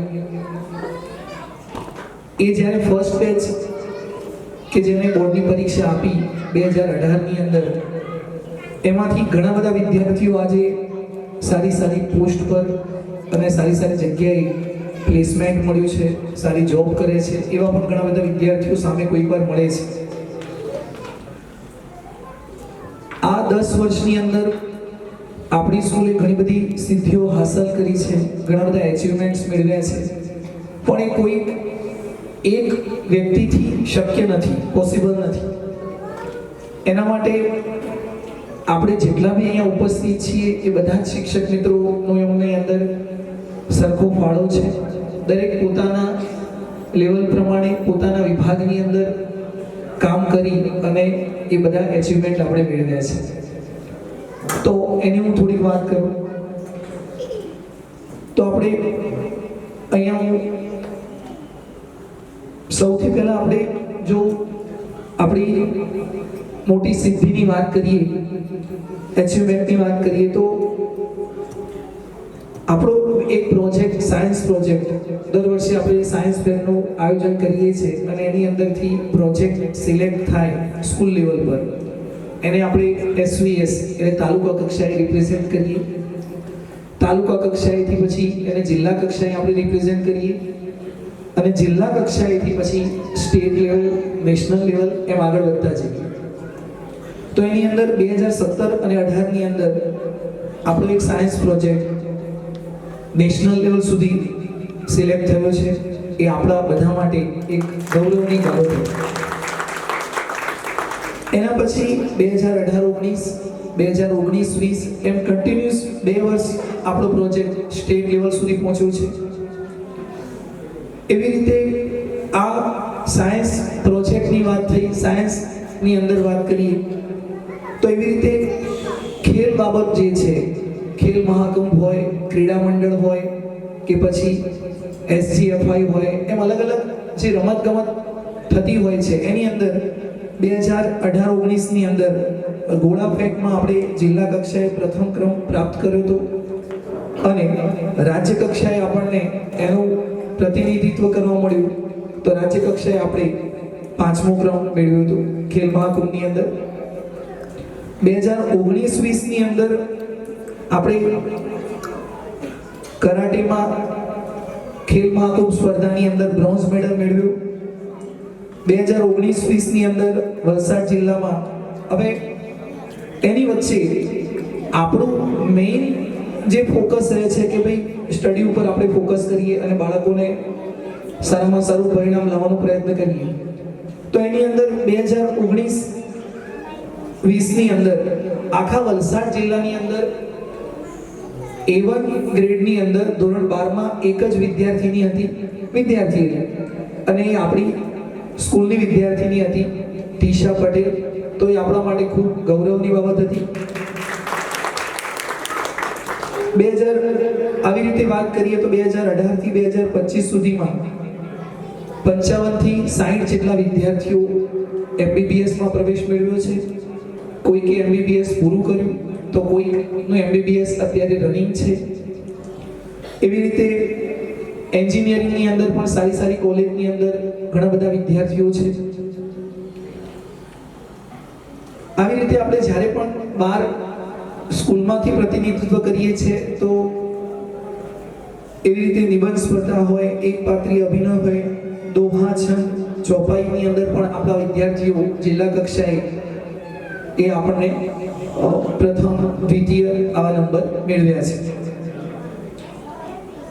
એ જ્યારે ફર્સ્ટ બેચ કે જેને બોર્ડની પરીક્ષા આપી 2018ની અંદર, એમાંથી ઘણા બધા વિદ્યાર્થીઓ આજે સારી સારી પોસ્ટ પર અને સારી સારી જગ્યાએ પ્લેસમેન્ટ મળ્યું છે, સારી જોબ કરે છે. એવા પણ ઘણા બધા વિદ્યાર્થીઓ સામે કોઈક વાર મળે છે. આ 10 વર્ષની અંદર આપણી સ્કૂલે ઘણી બધી સિદ્ધિઓ હાંસલ કરી છે, ઘણા બધા એચિવમેન્ટ્સ મેળવ્યા છે. પણ એ કોઈ એક વ્યક્તિથી શક્ય નથી, પોસિબલ નથી. એના માટે આપણે જેટલા બી અહીંયા ઉપસ્થિત છીએ એ બધા જ શિક્ષક મિત્રોનો એમની અંદર સરખો ફાળો છે. દરેક પોતાના લેવલ પ્રમાણે પોતાના વિભાગની અંદર કામ કરી અને એ બધા એચિવમેન્ટ આપણે મેળવ્યા છે. તો એની હું થોડીક વાત કરું તો આપણે અહીંયા હું સૌથી પહેલા આપણે જો આપણી મોટી સિદ્ધિની વાત કરીએ, એચિવમેન્ટની વાત કરીએ તો આપણો એક પ્રોજેક્ટ, સાયન્સ પ્રોજેક્ટ, દર વર્ષે આપણે સાયન્સ ફેરનું આયોજન કરીએ છીએ અને એની અંદરથી પ્રોજેક્ટ સિલેક્ટ થાય સ્કૂલ લેવલ પર, એને આપણે SVS એટલે તાલુકા કક્ષાએ રિપ્રેઝેન્ટ કરીએ. તાલુકા કક્ષાએથી પછી એને જિલ્લા કક્ષાએ આપણે રિપ્રેઝેન્ટ કરીએ અને જિલ્લા કક્ષાએથી પછી સ્ટેટ લેવલ, નેશનલ લેવલ એમ આગળ વધતા જઈએ. તો એની અંદર 2017 અને 18ની અંદર આપણો એક સાયન્સ પ્રોજેક્ટ નેશનલ લેવલ સુધી સિલેક્ટ થયો છે એ આપણા બધા માટે એક ગૌરવની બાબત હતી. એના પછી 2018-19 2019-20 એમ કન્ટિન્યુઅસ 2 વર્ષ આપણો પ્રોજેક્ટ સ્ટેટ લેવલ સુધી પહોંચ્યો છે. એવી રીતે આ સાયન્સ પ્રોજેક્ટની વાત થઈ, સાયન્સની અંદર વાત કરીએ તો એવી રીતે ખેલ બાબત જે છે, ખેલ મહાકુંભ હોય, ક્રીડા મંડળ હોય કે પછી SGFI હોય, એમ અલગ અલગ જે રમતગમત થતી હોય છે એની અંદર 2018-19ની અંદર ગોળા ફેંકમાં આપણે જિલ્લા કક્ષાએ પ્રથમ ક્રમ પ્રાપ્ત કર્યો હતો અને રાજ્ય કક્ષાએ આપણને એનું પ્રતિનિધિત્વ કરવા મળ્યું. તો રાજ્ય કક્ષાએ આપણે 5મો ક્રમ મેળવ્યો હતો ખેલ મહાકુંભની અંદર. 2019-20ની અંદર આપણે કરાટેમાં ખેલ મહાકુંભ સ્પર્ધાની અંદર બ્રોન્ઝ મેડલ મેળવ્યો. 2019-20ની અંદર વલસાડ જિલ્લામાં. હવે એની વચ્ચે આપણું મેઇન જે ફોકસ રહે છે કે ભાઈ સ્ટડી ઉપર આપણે ફોકસ કરીએ અને બાળકોને સારામાં સારું પરિણામ લાવવાનો પ્રયત્ન કરીએ. તો એની અંદર 2019-20ની અંદર આખા વલસાડ જિલ્લાની અંદર A1 ગ્રેડની અંદર ધોરણ 12માં એક જ વિદ્યાર્થી હતી અને એ આપણી સ્કૂલની વિદ્યાર્થીની હતી, ટીશા પટેલ. તો એ આપણા માટે ખૂબ ગૌરવની બાબત હતી. 2000 આવી રીતે વાત કરીએ તો 2018થી 2025 સુધીમાં 55 થી 60 જેટલા વિદ્યાર્થીઓ MBBSમાં પ્રવેશ મેળવ્યો છે. કોઈકે MBBS પૂરું કર્યું તો કોઈનું MBBS અત્યારે રનિંગ છે. એવી રીતે એન્જિનિયરિંગની અંદર પણ સારી કોલેજની અંદર ઘણા બધા વિદ્યાર્થીઓ છે. આવી રીતે આપણે જ્યારે પણ બહાર સ્કૂલમાંથી પ્રતિનિધિત્વ કરીએ છીએ તો એવી રીતે નિબંધ સ્પર્ધા હોય, એક પાત્રીય અભિનય હોય, દોહા છંદ, ચોપાઈની અંદર પણ આપણા વિદ્યાર્થીઓ જિલ્લા કક્ષાએ એ આપણને પ્રથમ, દ્વિતીય આવા નંબર મેળવ્યા છે.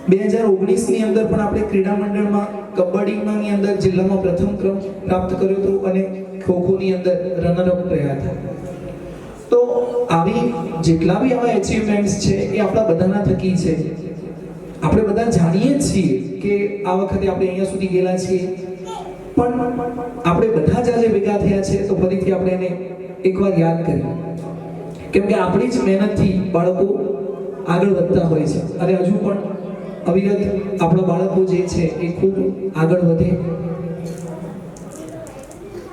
2019ની અંદર પણ આપણે ક્રીડા મંડળમાં કબડ્ડીની અંદર જિલ્લામાં પ્રથમ ક્રમ પ્રાપ્ત કર્યો હતો અને ખોખોની અંદર રનરઅપ રહ્યા હતા. તો આવી જેટલા બી આવા એચિવમેન્ટ્સ છે એ આપણા બધાના થકી છે. આપણે બધા જાણીએ જ છીએ કે આ વખતે આપણે અહીંયા સુધી ગયેલા છીએ, પણ આપણે બધા જ આજે ભેગા થયા છે તો ફરીથી આપણે એને એકવાર યાદ કરીએ, કેમ કે આપણી જ મહેનતથી બાળકો આગળ વધતા હોય છે અને હજુ પણ અવિરત આપણા બાળકો જે છે એ ખૂબ આગળ વધે.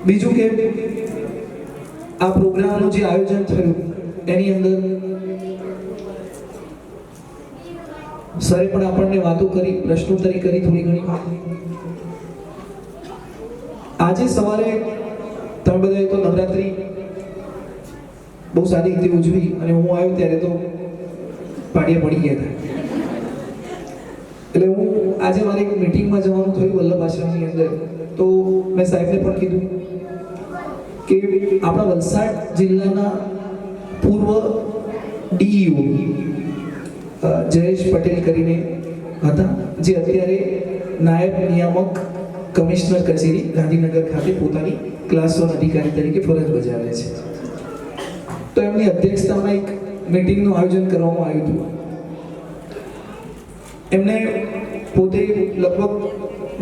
બીજું કે આ પ્રોગ્રામનું જે આયોજન થયું એની અંદર સરે પણ આપણને વાતો કરી, પ્રશ્નોત્તરી કરી થોડી ઘણી. આજે સવારે તમે બધાએ તો નવરાત્રી બહુ સારી રીતે ઉજવી અને હું આવ્યો ત્યારે તો પાડિયા પડી ગયા હતા. એટલે હું આજે મારી એક મીટિંગમાં જવાનું થયું વલ્લભ આશ્રમની અંદર. તો મેં સાહેબને પણ કીધું કે આપણા વલસાડ જિલ્લાના પૂર્વ DEO જયેશ પટેલ કરીને હતા, જે અત્યારે નાયબ નિયામક કમિશનર કચેરી ગાંધીનગર ખાતે પોતાની ક્લાસ 1 અધિકારી તરીકે ફરજ બજાવે છે. તો એમની અધ્યક્ષતામાં એક મીટિંગનું આયોજન કરવામાં આવ્યું હતું. એમને પોતે લગભગ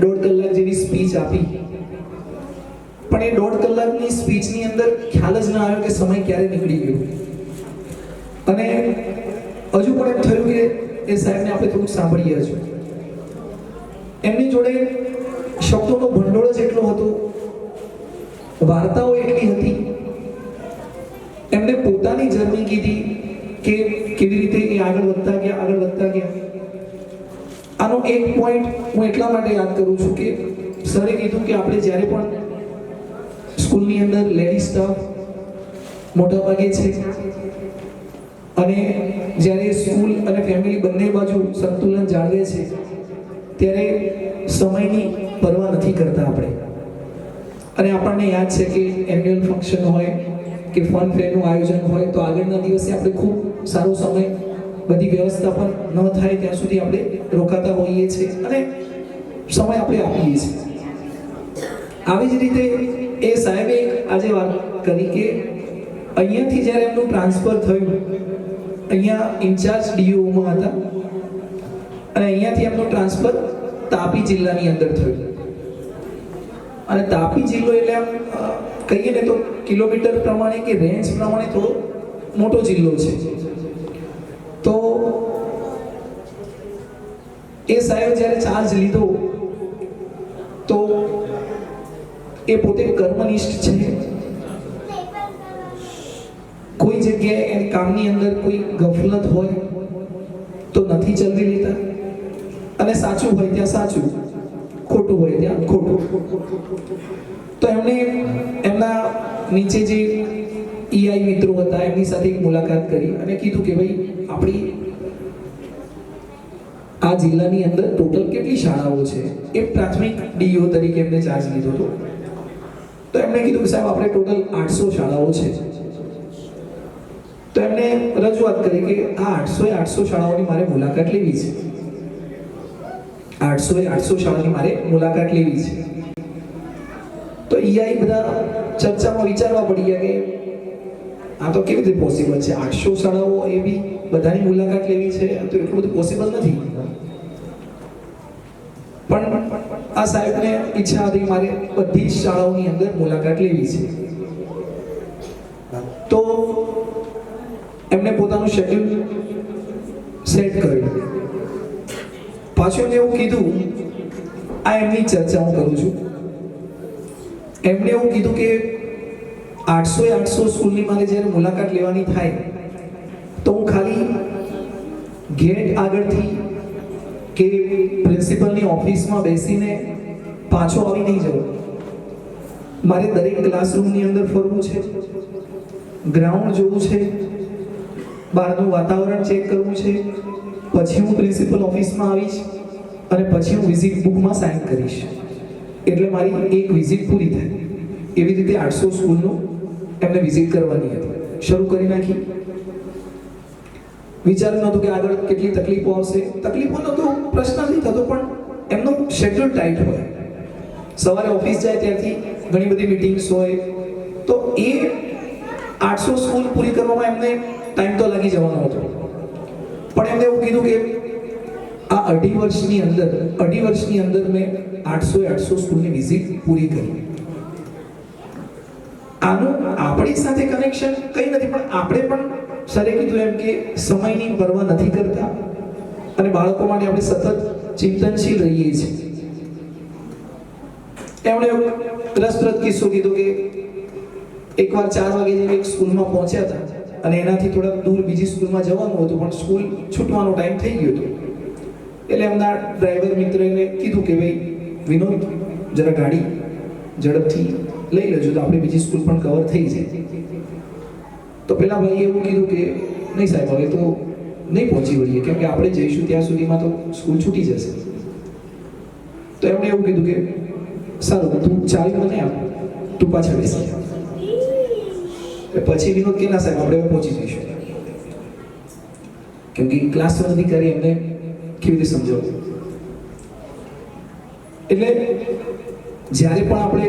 1.5 કલાક જેવી સ્પીચ આપી, પણ એ 1.5 કલાકની સ્પીચની અંદર ખ્યાલ જ ના આવ્યો કે સમય ક્યારે નીકળી ગયો. અને હજુ પણ એમ થયું કે એ સાહેબને આપણે થોડુંક સાંભળીએ. હજુ એમની જોડે શબ્દોનો ભંડોળ જ એટલો હતો, વાર્તાઓ એટલી હતી. એમને પોતાની જર્ની કીધી કે કેવી રીતે એ આગળ વધતા ગયા. આનો એક પોઈન્ટ હું એટલા માટે યાદ કરું છું કે સરે કીધું કે આપણે જ્યારે પણ સ્કૂલની અંદર લેડી સ્ટાફ મોટા ભાગે છે અને જ્યારે સ્કૂલ અને ફેમિલી બંને બાજુ સંતુલન જાળવે છે ત્યારે સમયની પરવા નથી કરતા આપણે. અને આપણને યાદ છે કે એન્યુઅલ ફંક્શન હોય કે ફન ફેરનું આયોજન હોય તો આગળના દિવસે આપણે ખૂબ સારો સમય બધી વ્યવસ્થા પણ ન થાય ત્યાં સુધી આપણે રોકાતા હોઈએ છીએ અને સમય આપણે આપીએ છીએ. આવી જ રીતે એ સાહેબે આજે વાત કરી કે અહીંયાથી જ્યારે એમનું ટ્રાન્સફર થયું, અહીંયા ઇન્ચાર્જ ડીઓમાં હતા અને અહીંયાથી એમનું ટ્રાન્સફર તાપી જિલ્લાની અંદર થયું. અને તાપી જિલ્લો એટલે આમ કહીએ ને તો કિલોમીટર પ્રમાણે કે રેન્જ પ્રમાણે થોડો મોટો જિલ્લો છે. તો એ સાહેબ જ્યારે ચાર્જ લીધો તો એ પોતે કર્મનિષ્ઠ છે. કોઈ જગ્યાએ એ કામની અંદર કોઈ ગફલત હોય તો નથી ચલવી લેતા અને સાચું હોય ત્યાં સાચું, ખોટું હોય ત્યાં ખોટું. તો એમણે એમના નીચે જે ઈઆઈ મિત્રો હતા એમની સાથે એક મુલાકાત કરી અને કીધું કે ભાઈ આપણી આ જિલ્લાની અંદર ટોટલ કેટલી શાળાઓ છે. એ પ્રાથમિક ડીઓ તરીકે એમને ચાર્જ લીધો હતો. તો એમણે કીધું કે સાહેબ આપણે ટોટલ 800 શાળાઓ છે. તો એમને રજૂઆત કરી કે આ 800 શાળાઓની મારે મુલાકાત લેવી છે. 800 શાળાની મારે મુલાકાત લેવી છે. તો ઈઆઈ બધા ચર્ચામાં વિચારવા પડી ગયા કે આ તો કેવી રીતે પોસિબલ છે? 800 શાળાઓ એ બી બધાની મુલાકાત લેવી છે તો એટલું બધું પોસિબલ નથી. પણ આ સાહેબને ઈચ્છા હતી મારે બધી જ શાળાઓની અંદર મુલાકાત લેવી છે. તો એમને પોતાનું શેડ્યુલ સેટ કર્યું. પાછું એમને એવું કીધું, આ એમની ચર્ચા હું કરું છું, એમને એવું કીધું કે 800 સ્કૂલની મારે જ્યારે મુલાકાત લેવાની થાય તો હું ખાલી ગેટ આગળથી કે પ્રિન્સિપલની ઓફિસમાં બેસીને પાછો આવી નહીં જવું. મારે દરેક ક્લાસરૂમની અંદર ફરવું છે, ગ્રાઉન્ડ જોવું છે, બહારનું વાતાવરણ ચેક કરવું છે, પછી હું પ્રિન્સિપલ ઓફિસમાં આવીશ અને પછી હું વિઝિટ બુકમાં સાઇન કરીશ. એટલે મારી એક વિઝિટ પૂરી થાય. એવી રીતે 800 સ્કૂલનું એમને વિઝિટ કરવાની હતી. શરૂ કરી નાખી. વિચાર્યું નહોતું કે આગળ કેટલી તકલીફો આવશે. તકલીફોનો તો પ્રશ્ન નથી થતો, પણ એમનો શેડ્યુલ ટાઈટ હોય. સવારે ઓફિસ જાય ત્યારથી ઘણી બધી મીટિંગ્સ હોય, તો એ 800 સ્કૂલ પૂરી કરવામાં એમને ટાઈમ તો લાગી જવાનો હતો. પણ એમને એવું કીધું કે આ અઢી વર્ષની અંદર મેં 800 સ્કૂલની વિઝિટ પૂરી કરી. આનું આપણી સાથે કનેક્શન કંઈ નથી, પણ આપણે પણ સરે કીધું એમ કે સમયની પરવા નથી કરતા અને બાળકો માટે આપણે સતત ચિંતનશીલ રહીએ છીએ. એમણે રસપ્રદ કિસ્સો કીધો કે એકવાર 4 વાગે જેવી એક સ્કૂલમાં પહોંચ્યા હતા અને એનાથી થોડાક દૂર બીજી સ્કૂલમાં જવાનું હતું, પણ સ્કૂલ છૂટવાનો ટાઈમ થઈ ગયો હતો. એટલે એમના ડ્રાઈવર મિત્રને કીધું કે ભાઈ વિનોદ, જરા ગાડી ઝડપથી લઈ લેજો તો આપણે બીજી સ્કૂલ પણ કવર થઈ જાય. તો પેલા ભાઈએ એવું કીધું કે નહીં સાહેબ, હવે તો નહીં પહોંચી વળીએ, કેમ કે આપણે જઈશું ત્યાં સુધીમાં તો સ્કૂલ છૂટી જશે. તો એમણે એવું કીધું કે સારું, તું ચાવી મને આપ, તું પાછળ બેસી જા. પછી વિનોદ કે ના સાહેબ, આપણે પહોંચી જઈશું, કેમ કે ક્લાસનો અધિકારી એમને કેવી રીતે સમજાવવું. એટલે જ્યારે પણ આપણે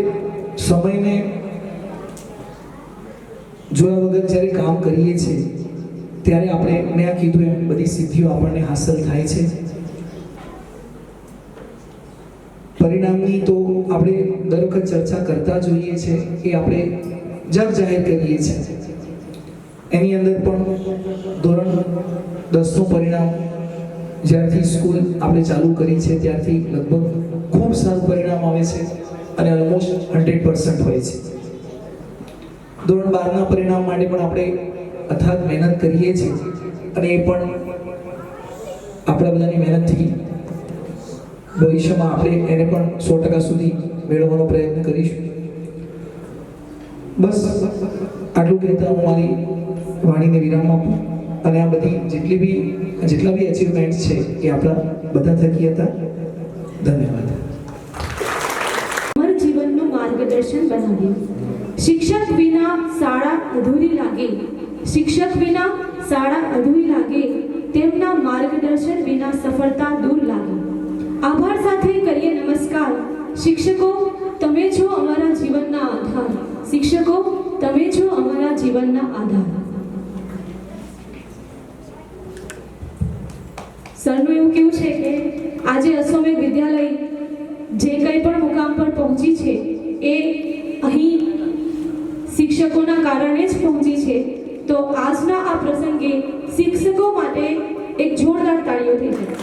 સમયને જોયા વગર જ્યારે કામ કરીએ છીએ ત્યારે આપણે, મેં આ કીધું એમ, બધી સિદ્ધિઓ આપણને હાંસલ થાય છે. પરિણામની તો આપણે દર વખત ચર્ચા કરતા જોઈએ છે, એ આપણે જગ જાહેર કરીએ છીએ. એની અંદર પણ ધોરણ 10નું પરિણામ જ્યારથી સ્કૂલ આપણે ચાલુ કરી છે ત્યારથી લગભગ ખૂબ સારું પરિણામ આવે છે અને ઓલમોસ્ટ 100% હોય છે. ધોરણ 12ના પરિણામ માટે પણ આપણે અથાગ મહેનત કરીએ છીએ અને એ પણ આપણા બધાની મહેનતથી ભવિષ્યમાં આપણે એને પણ 100% સુધી મેળવવાનો પ્રયત્ન કરીશું. બસ આટલું કહેતા હું મારી વાણીને વિરામ આપું અને આ બધી જેટલા બી અચીવમેન્ટ છે એ આપણા બધા થકી હતા. ધન્યવાદ. અમારા જીવનનું માર્ગદર્શન બનાવ્યું. શિક્ષક વિના શાળા અધૂરી લાગે, શિક્ષક વિના શાળા અધૂરી લાગે, તેમ માર્ગદર્શન વિના સફળતા દૂર લાગે. આભાર સાથે કરીએ નમસ્કાર. શિક્ષકો, તમે છો અમારા જીવનના આધાર. શિક્ષકો, તમે છો અમારા જીવનના આધાર. સરનું એવું કેવું છે કે આજે અશ્વમેઘ વિદ્યાલય જે કંઈ પણ મુકામ પર પહોંચી છે એ અહીં શિક્ષકોના કારણે જ પહોંચી છે. તો આજના આ પ્રસંગે શિક્ષકો માટે એક જોરદાર તાળીઓ થઈ જાય.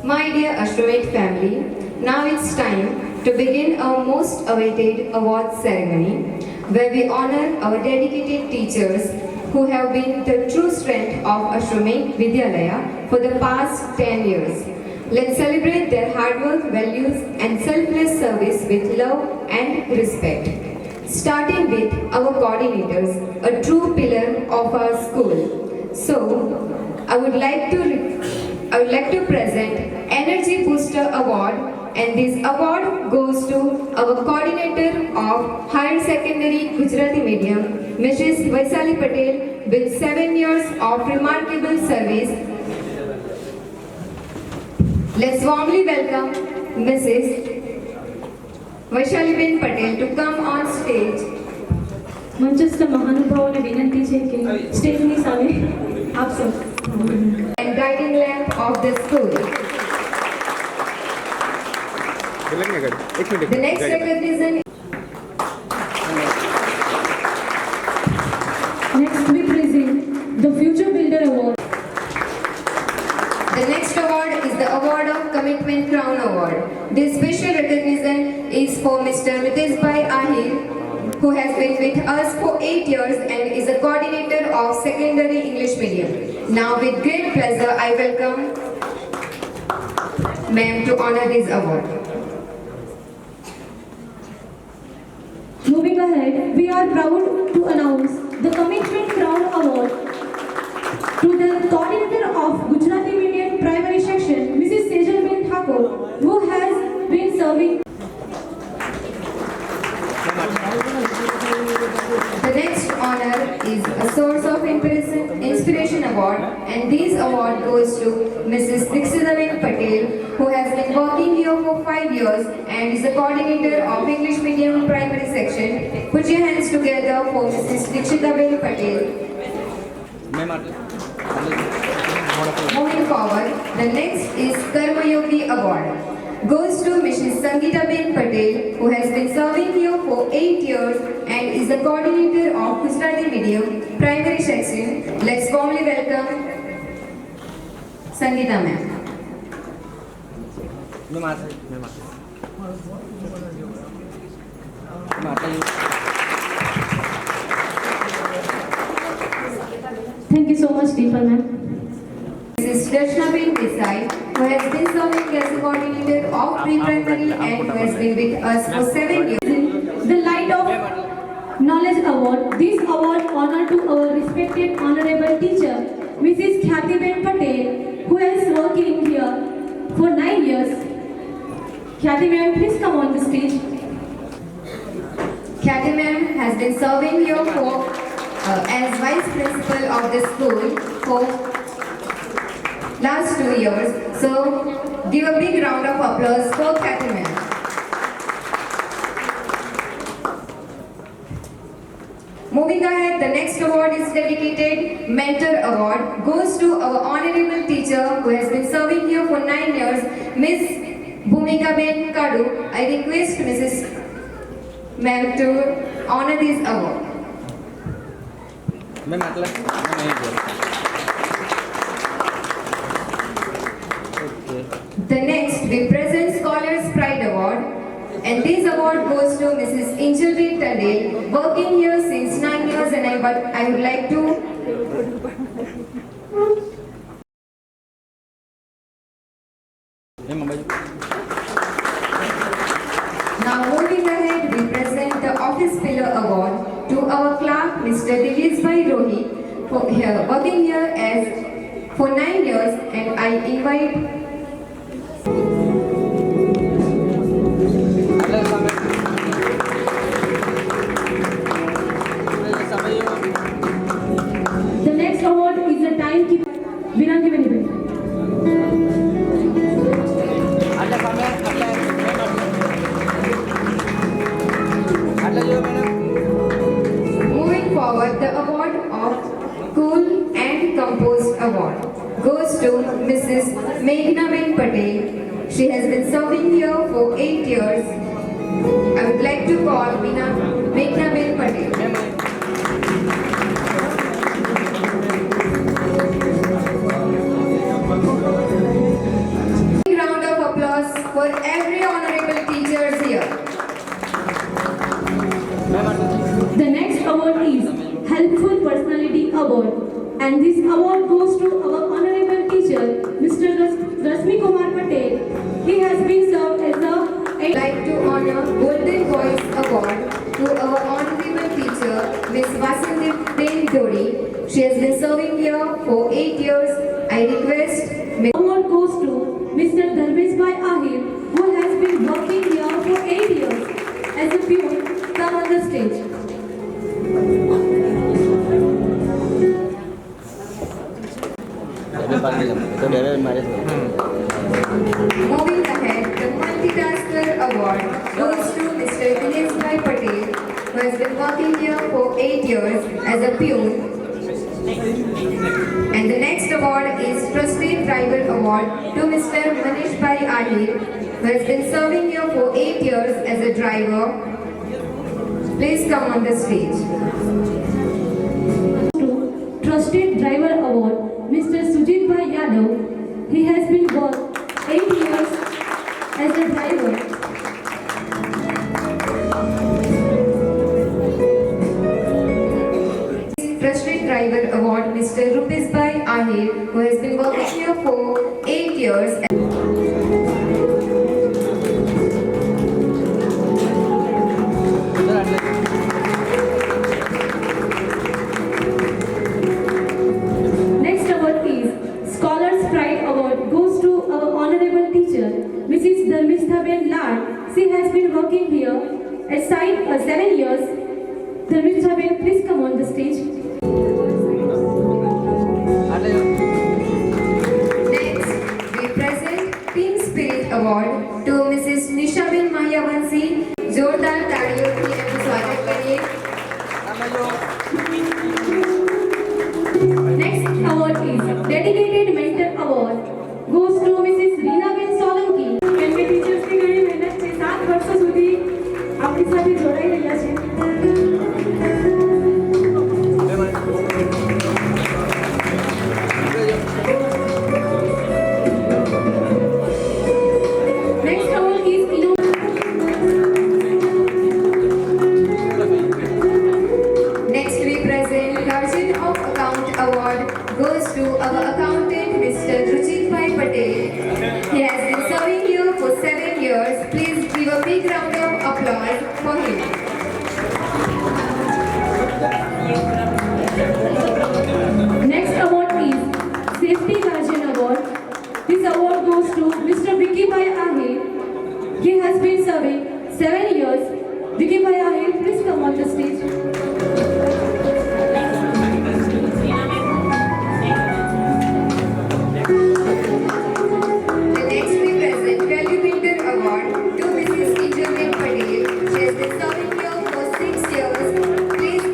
My dear Ashramate family, now it's time to begin our most awaited award ceremony where we honor our dedicated teachers who have been the true strength of Ashramate Vidyalaya for the past 10 years. Let's celebrate their hard work, values and selfless service with love and respect. Starting with our coordinators, a true pillar of our school. So, I would like to present Energy Booster Award, and this award goes to our coordinator of Higher Secondary Gujarati Medium, Mrs. Vaisali Patel, with 7 years of remarkable service. Let's warmly welcome Mrs. Vaishali Ben Patel to come on stage. મંચસ્થ મહાનુભાવોને વિનંતી છે કે સ્ટેજની સામે આપ સૌ And guiding lamp of the school. The next recognition. Next we present the Future Builder Award. The next award is the Award of Commitment Crown Award. This special recognition is for Mr. Mitesh Bhai Ahir, who has been with us for 8 years and is a coordinator of secondary English medium. Now with great pleasure I welcome ma'am to honor this award. Moving ahead, we are proud to announce the Commitment Crown Award to the coordinator of Gujarati Medium Primary Section, Mrs. Sejal Ben Thakur, who has been serving. The next honor is a Source of Inspiration Award, and this award goes to Mrs. Dikshitaben Patel, who has been working here for 5 years and is the coordinator of English Medium Primary Section. Put your hands together for Mrs. Dikshitaben Patel. Moving forward, the next is Karma Yogi Award. Goes to Mrs. Sangeeta Ben Patel, who has been serving here for 8 years and is the coordinator of Gujarati Medium Primary Section. Let's warmly welcome Sangeeta ma'am. Thank you so much, Deepa ma'am. Mrs. Darshna Ben Desai, who has been serving as the coordinator of pre-primary and who has been with us for 7 years. The Light of Knowledge Award. This award honor to our respected honorable teacher, Mrs. Khyati Ben Patel, who is working here for 9 years. Khyati ma'am, please come on the stage. Khyati ma'am has been serving here for as vice principal of the school for last 2 years. So give a big round of applause for Khyati ma'am. Moving ahead, the next award is dedicated Mentor Award. Goes to our honorable teacher who has been serving here for 9 years, Miss Bhumika Ben Kadu. I request Mrs. Ma'am to honor this award. The next, we present Scholars Pride Award. And this award goes to Mrs. Injaldeep Tandel, working here since 9 years, and I would like to now moving ahead, we present the Office Pillar Award to our clerk, Mr. Divyes Bhai Rohi, for working here as for 9 years, and I invite award is a timekeeper. Vinangi Venibel. Moving forward, the award of Cool and Composed Award goes to Mrs. Meghnaben Patel. She has been serving here for 8 years. I would like to call Meghnaben Patel. Round of applause for every honorable teachers here. The next award is Helpful Personality Award, and this award goes to our honorable teacher, Mr. Rasmi Kumar Patel. He has been served as a I'd like to honor Golden Voice Award to our honorable teacher, Ms. Vasanthi Dori. She has been serving here for 8 years. I request Ms. award goes to Mr. Dharmesh Bhai Ahir, who has been working here for 8 years as a peon. Come on the stage. Moving ahead, the Multitasker Award goes to Mr. Dinesh Bhai Patel, who has been working here for 8 years as a peon. And the next award is Trusted Driver Award to Mr. Manish Bhai Ahir, who has been serving here for 8 years as a driver. Please come on the stage. To Trusted Driver Award, Mr. Sujit Bhai Yadav. He has been worked 8 years as a driver. Trusted Driver Award, Mr. Rupesh Bhai Ahir, who has been working here for 8 years. Next award is Scholars Pride Award goes to our honorable teacher, Mrs. Dharmishthaben Lad. She has been working here at site 7 years. Dharmishthaben, please come on the stage. Next, we present Team Spirit Award to Mrs. Nishabin Mayavansi. जोरदार तालियों से एमનું સ્વાગત કરીએ. Next award is Dedicated Mentor Award goes to Mrs. Reenaben Solanki. કેમ કે ટીચર્સની ઘણી મહેનત છે, 7 વર્ષો સુધી આપણી સાથે જોડાઈ રહ્યા છે. Next award is Next, we present Guardian of Account Award goes to our accountant, Mr. Ruchit Bhai Patel. He has been serving here for 7 years. Please give a big round of applause for him. Next award is Safety Guardian Award. This award goes to Mr. Vicky Bhai Ahir. He has been serving 7 years. Vicky Bhai Ahir, please come on the stage. The next we present Value Builder Award to Mrs. Ijaben Patel. She has been serving here for 6 years. Please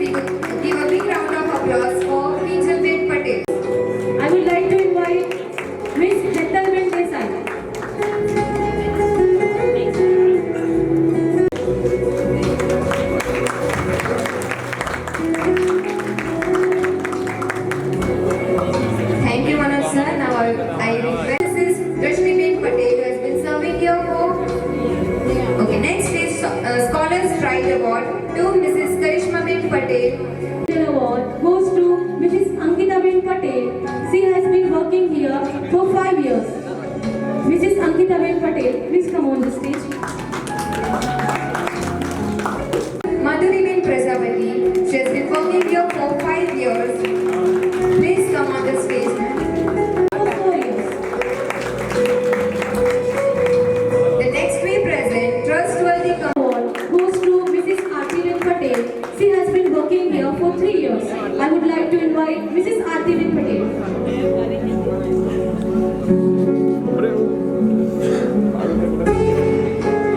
give a big round of applause for Ijaben Patel. I would like to invite Miss Hethalben Desai. Thank you, Manoj sir. Now I request Mrs. Drashtiben Patel, who has been serving here for. Okay, next is Scholars Pride Award to Mrs. Karishma Ben Patel. The award goes to Mrs. Ankita Ben Patel. She has been working here for 5 years. Mrs. Ankita Ben Patel, please come on the stage. Madhuri Ben Prajapati. She has been working here for 5 years. Please come on the stage, ma'am. For 4 years. The next we present Trustworthy Award goes to Mrs. Aarti Ben Patel. She has been working here for 3 years. I would like to invite Mrs. Aarti Ben Patel.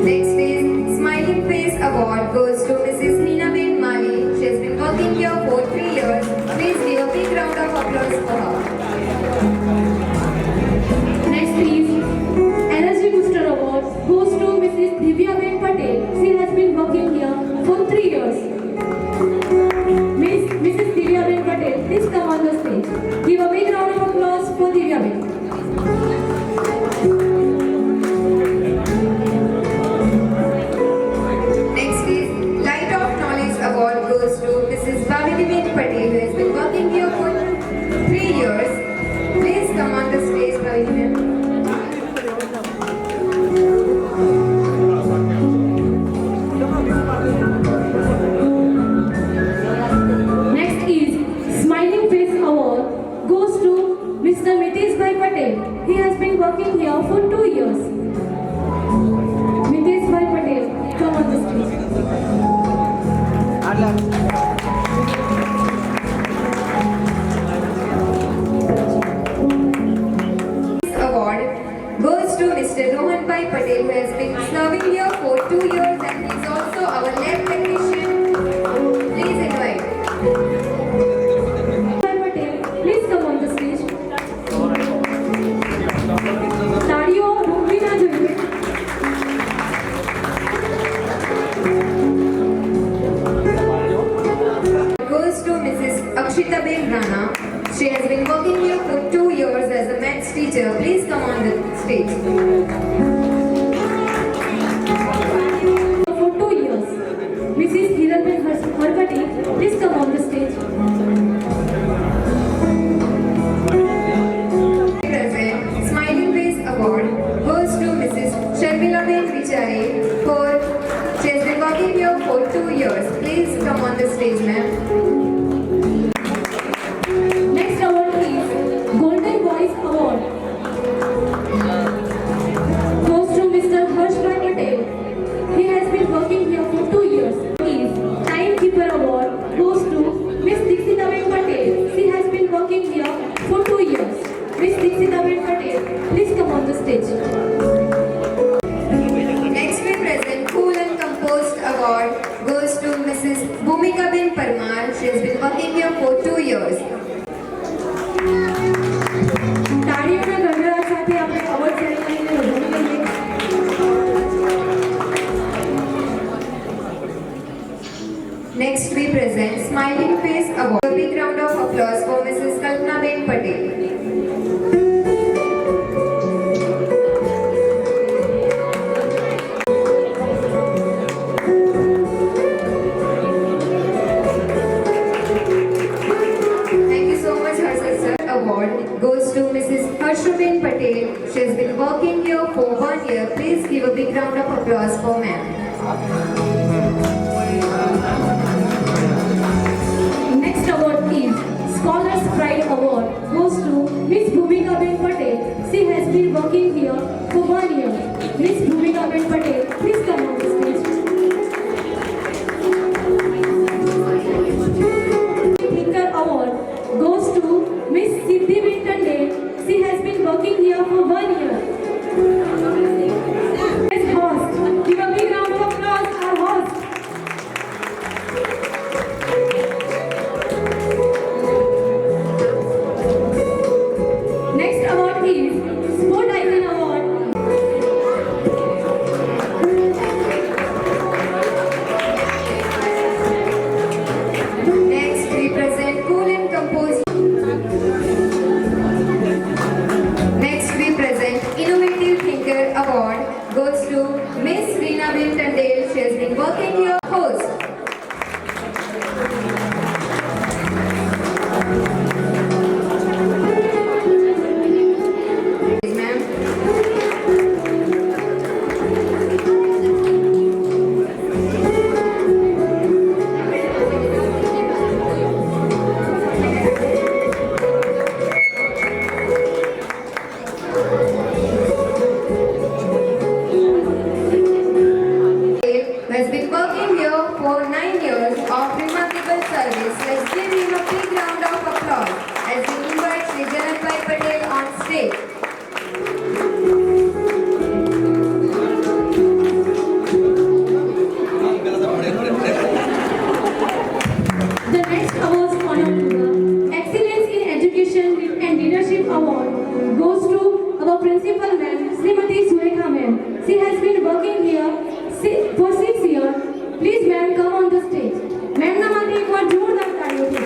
Next is Smiling Face Award goes to Mrs. Ninaben Mali. She has been working here for 3 years. Please give a big round of applause for her. Next is Energy Booster Award goes to Mrs. Divya Ben Patel. She has been working here for 3 years. Mrs. Divya Ben Patel, please come on the stage. Give a big round of applause for Divya Ben. Next is Light of Knowledge Award goes to Mrs. Bhavini Patel, who has been working here for 3 years. Please come on the stage, Bhavini. Next is Smiling Face Award goes to Mr. Mitesh Bhai Patel. He has been working here for 2 years. Mitesh Bhai Patel, come on the stage. This award goes to Mr. Rohan Bhai Patel, who has been serving here for 2 years and he is also our lab technician. Please invite. Bhai Patel, please come on the stage. તાળીઓ રોકવી ના જોઈએ. Goes to Mrs. Akshita Ben Rana. She has been working here for 2 years as a maths teacher. Please come on the stage. For 2 years. Mrs. Hiranben Harpati, please come on the stage. Present Smiling Face Award goes to Mrs. Sharmila Ben Vichare for she has been working here for 2 years. Please come on the stage, ma'am. Next award is Golden Voice Award. Goes to Mr. Harsh Bhai Patel. He has been working here for 2 years. Is Timekeeper Award goes to Miss Dixita Ben Patel. She has been working here for 2 years. Miss Dixita Ben Patel, please come on the stage. Next we present Cool and Composed Award goes to Mrs. Bhumika Ben Parmar. She has been working here for 2 years. તાળીઓના ગણગડાટ સાથે આપણે અવોર્ડ સેરેમનીને વધાવી લઈએ. Next we present Smiling Face Award. A big round of applause for Mrs. Kalpana Ben Patel. Thank you so much, Harshad sir. Award goes to Mrs. Harshabin Patel. She has been working here for 1 year. Please give a big round of applause for ma'am. Next award is Scholars Pride Award goes to Miss Bhumika Ben Patel. She has been working here for 1 year. Miss Bhumika Ben Patel, please come on the stage. Thinker Award goes to Miss Siddhi Ben Tande. She has been working here for 1 year. As host, give a big round of applause our host. Next award is Sport Icon Award. Next we present Cool and Composed. Next we present Innovative Thinker Leadership Award goes to our principal ma'am, Srimati Surekha ma'am. She has been working here for 6 years. Please ma'am, come on the stage. Ma'am ના માટે એકવાર જોરદાર તાળીઓ થઈ.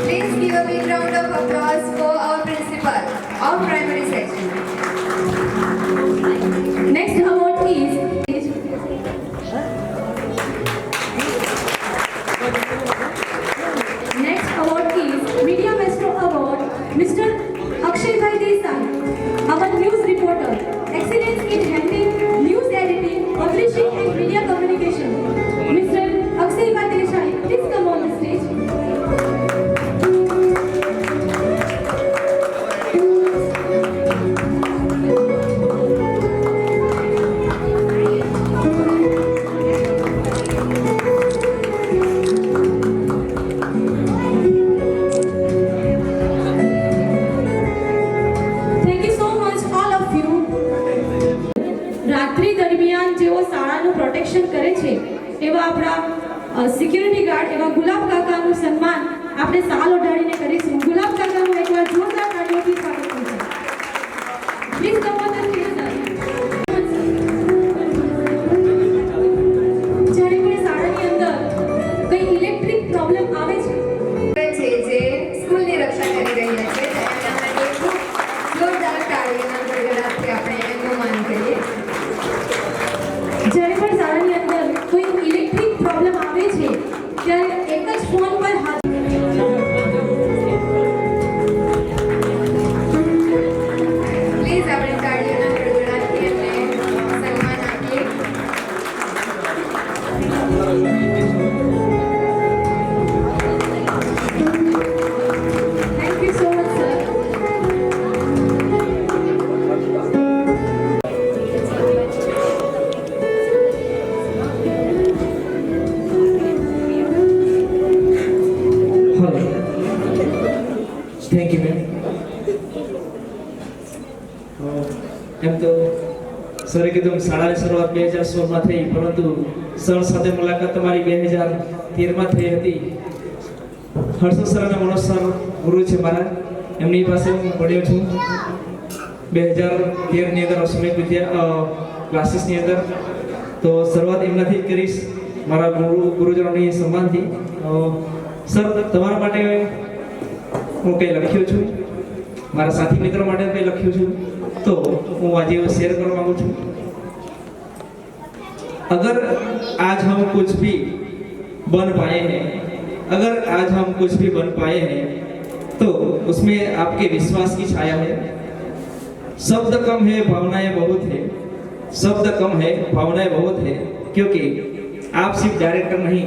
Please give a big round of applause for our principal of primary section. Next award is Media Maestro Award, Mr. Akshay Bhai Desai, our news reporter, excellence in handling news editing, publishing and media communication. Mr. Akshay Bhai Desai, please come on the stage. Thank you so much all of you. રાત્રિ દરમિયાન જેઓ શાળાનું પ્રોટેક્શન કરે છે એવા આપણા સિક્યુરિટી ગાર્ડ એવા ગુલાબ કાકાનું સન્માન આપણે સાલ ઓઢાડીને કરીશું. ગુલાબ કાકાનું એકવાર જોરદાર તાળીઓથી સ્વાગત કરીશું. Please come on the stage sir. જ્યારે કોઈ શાળાની અંદર કંઈ ઇલેક્ટ્રિક પ્રોબ્લેમ આવે છે છે જે સ્કૂલની રક્ષા કરી રહ્યા છે તેના માટે ખૂબ જોરદાર તાળીઓના ગડગડાટથી આપણે એમનું માન કરીએ. જ્યારે પણ શાળાની અંદર કોઈ ઇલેક્ટ્રિક પ્રોબ્લેમ આવે છે ત્યારે એક જ ફોન પર હાથ પ્લીઝ આપણે તાળીઓના ગડગડાટથી એમને સન્માન આપીએ. Thank you so much sir. Hello thank you ma'am. એમ તો સરે કીધું શાળાની શરૂઆત 2016માં થઈ, પરંતુ સર સાથે મુલાકાત તમારી 2013માં થઈ હતી. હર્ષદ સર અને મનોજ સર ગુરુ છે મારા, એમની પાસે હું ભણ્યો છું 2013ની અંદર અશ્વમેઘ વિદ્યા ક્લાસીસની અંદર. તો શરૂઆત એમનાથી જ કરીશ, મારા ગુરુજનોની સન્માનથી. સર તમારા માટે હું કંઈ લખ્યો છું, મારા સાથી મિત્રો માટે કંઈ લખ્યું છું, તો હું આજે શેર કરવા માંગુ છું. अगर आज हम कुछ भी बन पाए हैं, अगर आज हम कुछ भी बन पाए हैं तो उसमें आपके विश्वास की छाया है. शब्द कम है भावनाएं बहुत है, शब्द कम है भावनाएं बहुत है, क्योंकि आप सिर्फ डायरेक्टर नहीं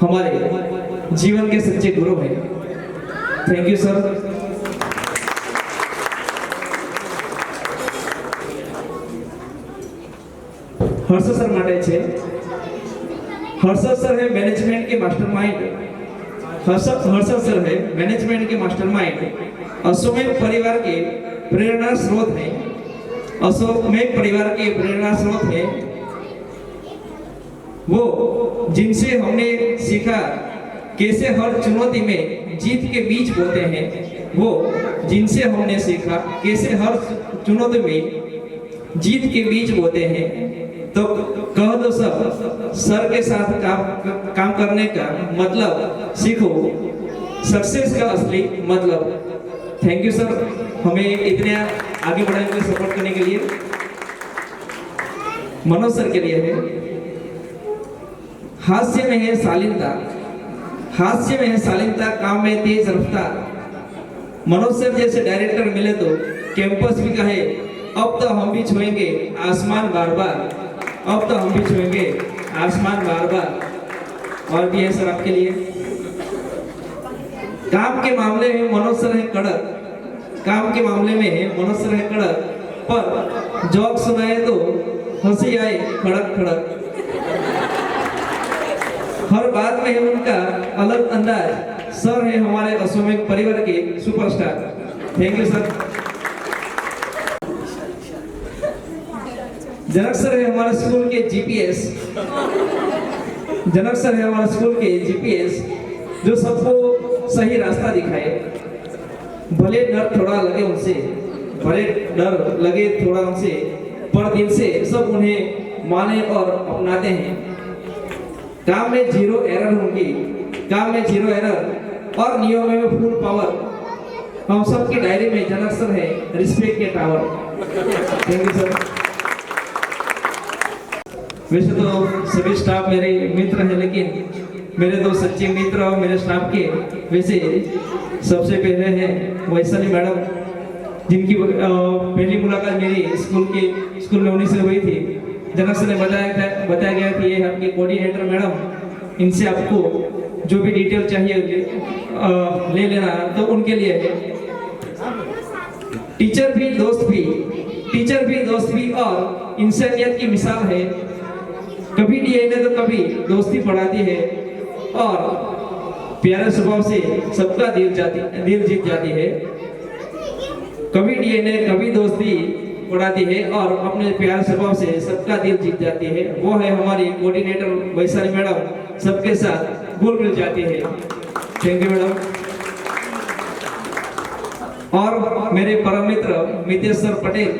हमारे जीवन के सच्चे गुरु हैं. Thank you sir. Harshad sir माटे छे. हर्षद सर है मैनेजमेंट के मास्टरमाइंड. हर्षद सर है मैनेजमेंट के मास्टरमाइंड. अश्वमेघ परिवार के प्रेरणा स्रोत है. अश्वमेघ परिवार के प्रेरणा स्रोत है. वो जिनसे हमने सीखा कैसे हर चुनौती में जीत के बीज बोते हैं. वो जिनसे हमने सीखा कैसे हर चुनौती में जीत के बीज बोते हैं. तो कह दो सब सर के साथ काम करने का मतलब सीखो सक्सेस का असली मतलब. थैंक यू सर, हमें इतने आगे बढ़ने के लिए सपोर्ट करने के लिए. मनोज सर के लिए है हास्य में है शालीनता, हास्य में है शालीनता, काम में तेज रफ्तार. मनोज सर जैसे डायरेक्टर मिले तो कैंपस भी कहे अब तो हम भी छुएंगे आसमान बार बार, अब तो हम भी छुएंगे आसमान बार बार. और भी है सर आपके लिए. काम के मामले में मनोज सर है कड़क, काम के मामले में मनोज सर है कड़क, पर जोक सुनाए तो हंसी आए खड़क खड़क. हर बात में है उनका अलग अंदाज. सर है हमारे अश्वमेघ परिवार के superstar. Thank you sir. Janak sir है हमारे स्कूल के जीपीएस। जनक सर है हमारे स्कूल के जीपीएस जो सबको सही रास्ता दिखाए। भले डर थोड़ा लगे उनसे, भले डर लगे थोड़ा उनसे, पर दिल से सब उन्हें माने और अपनाते हैं। काम में जीरो एरर होंगी, काम में जीरो एरर और नियमों में फुल पावर। हम सबकी डायरी में जनक सर है रिस्पेक्ट के टावर। Thank you sir. वैसे तो सभी स्टाफ मेरे मित्र हैं, लेकिन मेरे दो सच्चे मित्र मेरे स्टाफ के वैसे सबसे पहले हैं वैशाली मैडम, जिनकी पहली मुलाकात मेरी स्कूल में उन्हीं से हुई थी। जनक सर ने बताया गया कि ये आपकी कोऑर्डिनेटर मैडम, इनसे आपको जो भी डिटेल चाहिए ले लेना, तो उनके लिए है। टीचर भी दोस्त भी और इंसानियत की मिसाल है। कभी डीएनए तो कभी दोस्ती पढ़ाती है और प्यारे स्वभाव से सबका दिल जीत जाती है। कभी डीएनए कभी दोस्ती पढ़ाती है और अपने प्यारे स्वभाव से सबका दिल जीत जाती है। वो है हमारी कोऑर्डिनेटर वैशाली मैडम, सबके साथ घुल मिल जाती है। Thank you madam. और मेरे परम मित्र मितेश सर पटेल,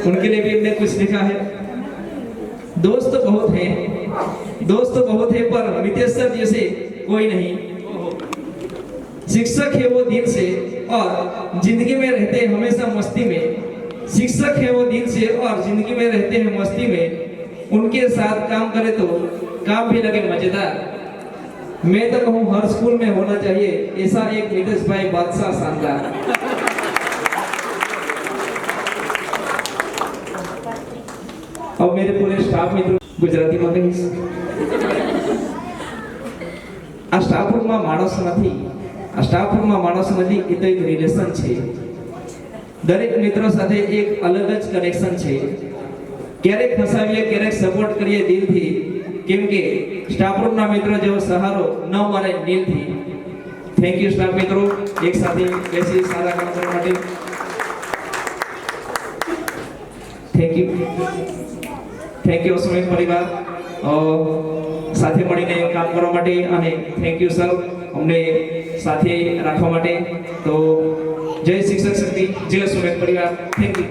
उनके लिए भी हमने कुछ लिखा है। दोस्त बहुत है पर मितेश सर जैसे कोई नहीं। शिक्षक है वो दिल से और जिंदगी में रहते हैं हमेशा मस्ती में। शिक्षक है वो दिल से और जिंदगी में रहते हैं मस्ती में। उनके साथ काम करे तो काम भी लगे मजेदार। मैं तो कहूँ हर स्कूल में होना चाहिए ऐसा एक मितेश भाई बादशाह शानदार। और मेरे पूरे स्टाफ मित्र गुजराती में कહીશ, આ સ્ટાફ રૂમમાં માણસ નથી, એ તો એક રિલેશન છે। દરેક મિત્રો સાથે એક અલગ જ કનેક્શન છે। ક્યારેક હસાવીએ, ક્યારેક સપોર્ટ કરીએ દિલથી, કેમ કે સ્ટાફ રૂમના મિત્રો જેવો સહારો ન મળે દિલથી। થેન્ક યુ સ્ટાફ મિત્રો, એક સાથે બેસી સારા કામ કરવા માટે। થેન્ક યુ અશ્વિન પરિવાર સાથે મળીને કામ કરવા માટે, અને થેન્ક યુ સર અમને સાથે રાખવા માટે। તો જય શિક્ષક શક્તિ, જય અશ્વિન પરિવાર। Thank you.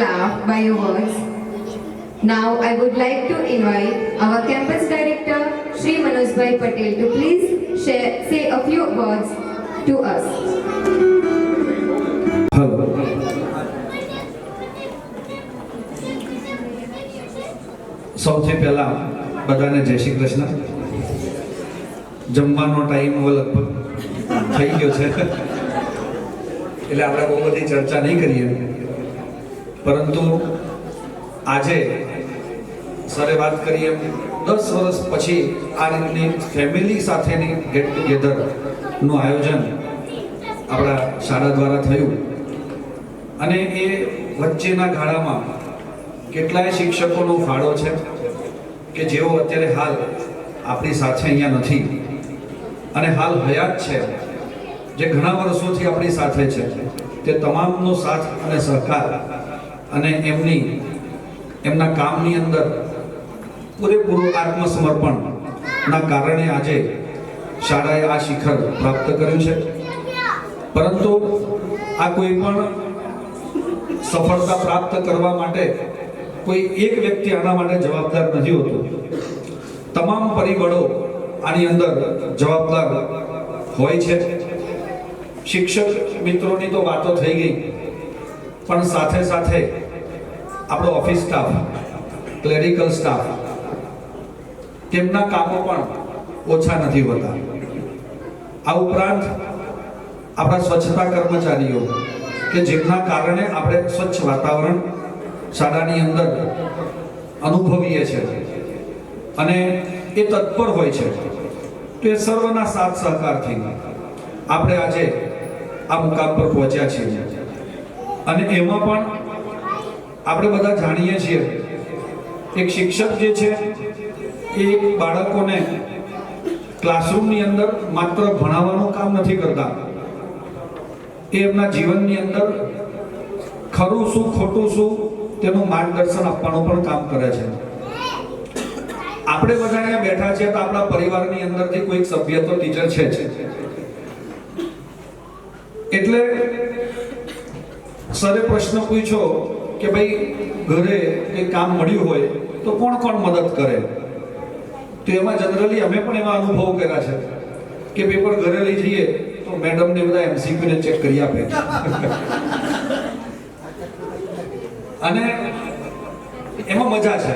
Laugh by your words. Now I would like to invite our campus director Shri Manoj Bhai Patel to please say a few words to us. Hello, સૌથી પહેલા બધાને જય શ્રી કૃષ્ણ। જમવાનો ટાઈમ હવે લગભગ થઈ ગયો છે, એટલે આપણે બહુ બધી ચર્ચા નહીં કરીએ, પરંતુ આજે સરે વાત કરીએ 10 વર્ષ પછી આ રીતની ફેમિલી સાથેની ગેટ ટુગેધરનું આયોજન આપણા શાળા દ્વારા થયું, અને એ વચ્ચેના ગાળામાં કેટલાય શિક્ષકોનો ફાળો છે કે જેઓ અત્યારે હાલ આપણી સાથે અહીંયા નથી અને હાલ હયાત છે, જે ઘણા વર્ષોથી આપણી સાથે છે। તે તમામનો સાથ અને સહકાર અને એમના કામની અંદર પૂરેપૂરું આત્મસમર્પણના કારણે આજે શાળાએ આ શિખર પ્રાપ્ત કર્યું છે। પરંતુ આ કોઈ પણ સફળતા પ્રાપ્ત કરવા માટે કોઈ એક વ્યક્તિ આના માટે જવાબદાર નથી હોતો। તમામ પરિબળો આની અંદર જવાબદાર હોય છે। શિક્ષક મિત્રોની તો વાતો થઈ ગઈ, પણ સાથે સાથે આપણો ઓફિસ સ્ટાફ, ક્લેરિકલ સ્ટાફ, તેમના કામો પણ ઓછા નથી હોતા। આ ઉપરાંત આપણા સ્વચ્છતા કર્મચારીઓ કે જેમના કારણે આપણે સ્વચ્છ વાતાવરણ શાળાની અંદર અનુભવીએ છીએ અને એ તત્પર હોય છે, તો એ સર્વના સાથ સહકારથી આપણે આજે આ મુકામ પર પહોંચ્યા છીએ। અને એમાં પણ આપણે બધા જાણીએ છીએ, એક શિક્ષક જે છે એ બાળકોને ક્લાસરૂમની અંદર માત્ર ભણાવવાનું કામ નથી કરતા, એ એમના જીવનની અંદર ખરું શું ખોટું શું તેનું માર્ગદર્શન આપવાનું પણ કામ કરે છે. આપણે બધા અહીંયા બેઠા છીએ તો આપણા પરિવારની અંદરથી કોઈક સભ્ય તો ટીચર છે જ. એટલે સરે પ્રશ્ન પૂછ્યો કે ભાઈ ઘરે કંઈ કામ મળ્યું હોય તો કોણ કોણ મદદ કરે. તો એમાં જનરલી અમે પણ એવા અનુભવ કર્યા છે કે પેપર ઘરે લઈ જઈએ તો મેડમને બધા એમસીક્યુ ને ચેક કરી આપે અને એમાં મજા છે.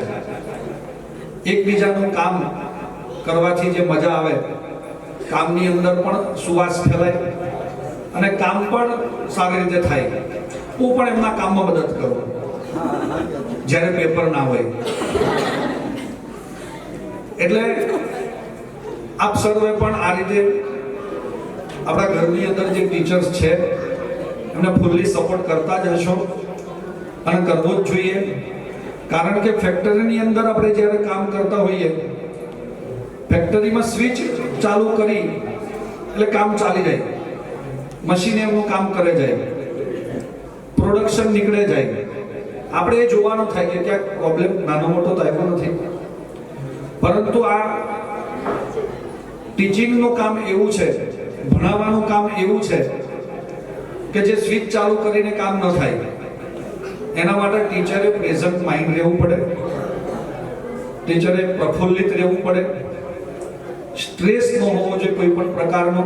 એકબીજાનું કામ કરવાથી જે મજા આવે, કામની અંદર પણ સુવાસ ફેલાય અને કામ પણ સારી રીતે થાય. હું પણ એમના કામમાં મદદ કરું જ્યારે પેપર ના હોય. એટલે આપ સર્વે પણ આ રીતે આપણા ઘરની અંદર જે ટીચર્સ છે એમને ફૂલ્લી સપોર્ટ કરતા જ હશો અને કરવો જ જોઈએ. કારણ કે ફેક્ટરીની અંદર આપણે જ્યારે કામ કરતા હોઈએ, ફેક્ટરીમાં સ્વિચ ચાલુ કરી એટલે કામ ચાલી જાય, મશીન એમનું કામ કરે જાય, પ્રોડક્શન નીકળે જાય. આપણે એ જોવાનું થાય કે ક્યાંક પ્રોબ્લેમ નાનો મોટો તો આવ્યો નથી. પરંતુ આ ટીચિંગનું કામ એવું છે, ભણાવવાનું કામ એવું છે કે જે સ્વિચ ચાલુ કરીને કામ ન થાય. એના માટે ટીચરે પ્રેઝન્ટ માઇન્ડ રહેવું પડે, ટીચરે પ્રફુલ્લિત રહેવું પડે, સ્ટ્રેસ ન હોવો જોઈએ કોઈ પણ પ્રકારનો.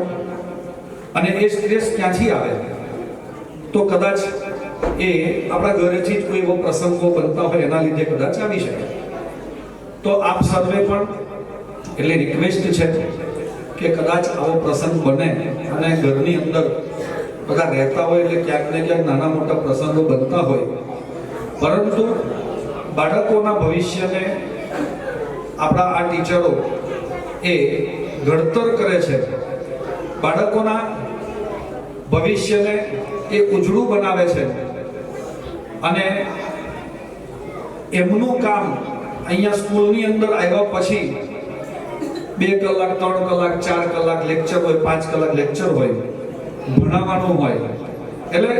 અને એ સ્ટ્રેસ ક્યાંથી આવે તો કદાચ એ આપણા ઘરેથી જ કોઈ એવો પ્રસંગો બનતા હોય એના લીધે કદાચ આવી શકે. તો આપ સર્વે પણ એટલે રિક્વેસ્ટ છે કે કદાચ આવો પ્રસંગ બને અને ઘરની અંદર બધા રહેતા હોય એટલે ક્યાંક ને ક્યાંક નાના મોટા પ્રસંગો બનતા હોય, પરંતુ બાળકોના ભવિષ્યને આપણા આ ટીચરો એ ઘડતર કરે છે. બાળકોના ભવિષ્યને એ ઉજળું બનાવે છે અને એમનું કામ અહીંયા સ્કૂલની અંદર આવ્યા પછી 2 કલાક 3 કલાક 4 કલાક લેક્ચર હોય, 5 કલાક લેક્ચર હોય, ભણાવવાનું હોય. એટલે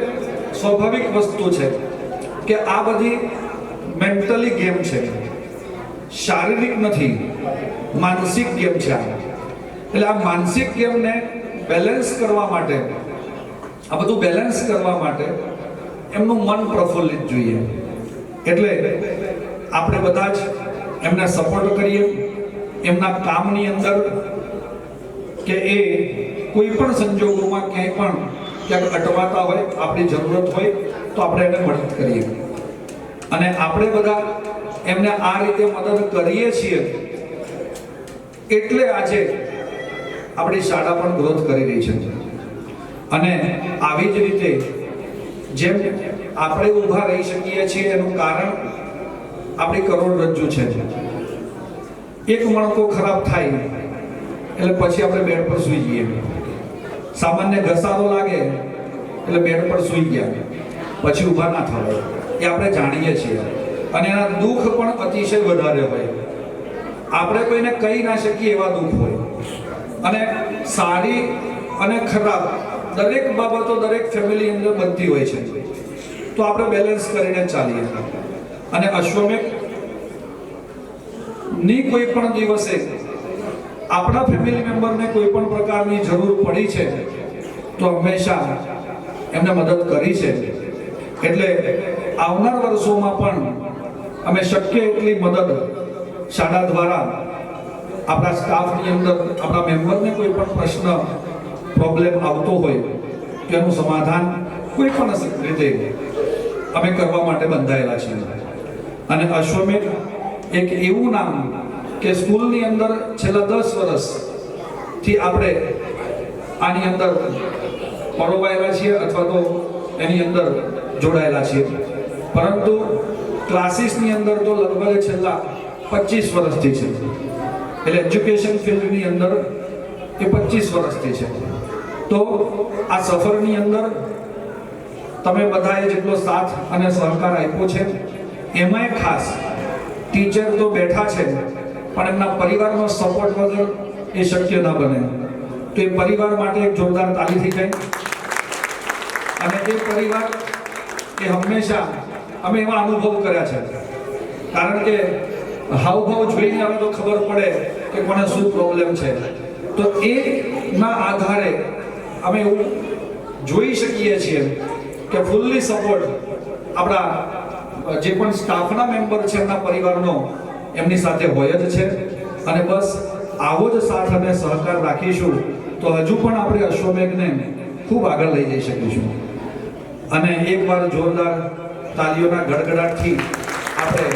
સ્વાભાવિક વસ્તુ છે કે આ બધી મેન્ટલી ગેમ છે, શારીરિક નથી, માનસિક ગેમ છે. એટલે આ માનસિક ગેમને બેલેન્સ કરવા માટે, આ બધું બેલેન્સ કરવા માટે એમનું મન પ્રફુલ્લિત જોઈએ. એટલે આપણે બધા જ એમને સપોર્ટ કરીએ એમના કામની અંદર કે એ કોઈ પણ સંજોગોમાં ક્યાંય પણ ક્યાંક અટવાતા હોય, આપણી જરૂરત હોય તો આપણે એને મદદ કરીએ. અને આપણે બધા એમને આ રીતે મદદ કરીએ છીએ એટલે આજે આપણી શાળા પણ ગ્રોથ કરી રહી છે. અને આવી જ રીતે જેમ આપણે ઊભા રહી શકીએ છીએ એનું કારણ આપણી કરોડરજ્જુ છે. એક મણકો ખરાબ થાય એટલે પછી આપણે બેડ પર સૂઈ જઈએ. સામાન્ય ઘસારો લાગે એટલે બેડ પર સૂઈ ગયા, પછી ઊભા ના થવાય. એ આપણે જાણીએ છીએ. અને એના દુઃખ પણ અતિશય વધારે હોય. આપણે કોઈને કહી ના શકીએ એવા દુઃખ હોય. અને સારી અને ખરાબ દરેક બાબતો દરેક ફેમિલી અંદર બનતી હોય છે. તો આપણે બેલેન્સ કરીને ચાલીએ. અને અશ્વમેઘ ની કોઈ પણ દિવસે આપણા ફેમિલી મેમ્બરને કોઈ પણ પ્રકારની જરૂર પડી છે તો હંમેશા એમને મદદ કરી છે. એટલે આવનાર વર્ષોમાં પણ અમે શક્ય એટલી મદદ શાળા દ્વારા આપણા સ્ટાફની અંદર આપણા મેમ્બરને કોઈ પણ પ્રશ્ન પ્રોબ્લેમ આવતો હોય તો એનું સમાધાન કોઈ પણ રીતે અમે કરવા માટે બંધાયેલા છીએ. અને અશ્વમેઘ એક એવું નામ કે સ્કૂલની અંદર છેલ્લા 10 વર્ષથી આપણે આની અંદર પરોવાયેલા છીએ અથવા તો એની અંદર જોડાયેલા છીએ. પરંતુ ક્લાસીસની અંદર તો લગભગ છેલ્લા 25 વર્ષથી છે. એટલે એજ્યુકેશન ફિલ્ડની અંદર એ 25 વર્ષથી છે. તો આ સફરની અંદર તમે બધાએ જેટલો સાથ અને સહકાર આપ્યો છે, એમાંય ખાસ ટીચર તો બેઠા છે પણ એમના પરિવારનો સપોર્ટ વગર એ શક્ય ના બને. તો એ પરિવાર માટે એક જોરદાર તાળી થઈ જાય. અને એ પરિવાર એ હંમેશા અમે એવા અનુભવ કર્યા છે. કારણ કે હાવભાવ જોઈને હવે તો ખબર પડે કે કોને શું પ્રોબ્લેમ છે. તો એના આધારે અમે એવું જોઈ શકીએ છીએ કે ફૂલ્લી સપોર્ટ આપણા જે પણ સ્ટાફના મેમ્બર છે એમના પરિવારનો એમની સાથે હોય જ છે. અને બસ આવો જ સાથ અને સહકાર રાખીશું તો હજુ પણ આપણે અશ્વમેઘને ખૂબ આગળ લઈ જઈ શકીશું. અને એકવાર જોરદાર તાલીઓના ગડગડાટથી આપણે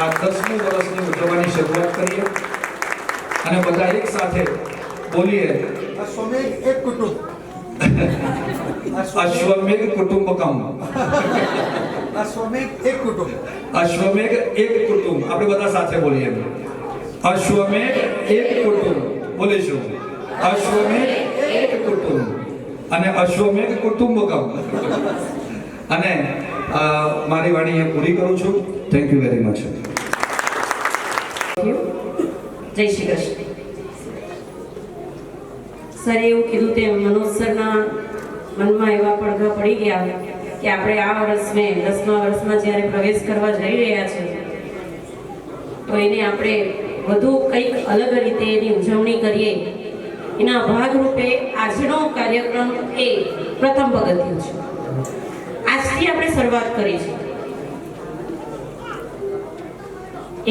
આ 10મું વર્ષની ઉજવવાની શરૂઆત કરીએ અને બધા એક સાથે બોલીએ અશ્વમેઘ એક કુટુંબ. અશ્વમેઘ કુટુંબકમ. અશ્વમેઘ એક કુટુંબ. અશ્વમેઘ એક કુટુંબ. આપણે બધા સાથે બોલીએ અશ્વમેઘ એક કુટુંબ. બોલીશું અશ્વમેઘ એક કુટુંબ અને અશ્વમેઘ કુટુંબકમ. અને મારી વાણી અહીંયા પૂરી કરું છું. Thank you very much. જય શ્રી કૃષ્ણ. સરે એવું કીધું તેમ મનોજ સરના મનમાં એવા પડઘા પડી ગયા કે આપણે આ વર્ષને 10મા વર્ષમાં જ્યારે પ્રવેશ કરવા જઈ રહ્યા છીએ તો એને આપણે વધુ કંઈક અલગ રીતે એની ઉજવણી કરીએ. એના ભાગરૂપે આજનો કાર્યક્રમ એ પ્રથમ પગથિયું છે. આજથી આપણે શરૂઆત કરી છે.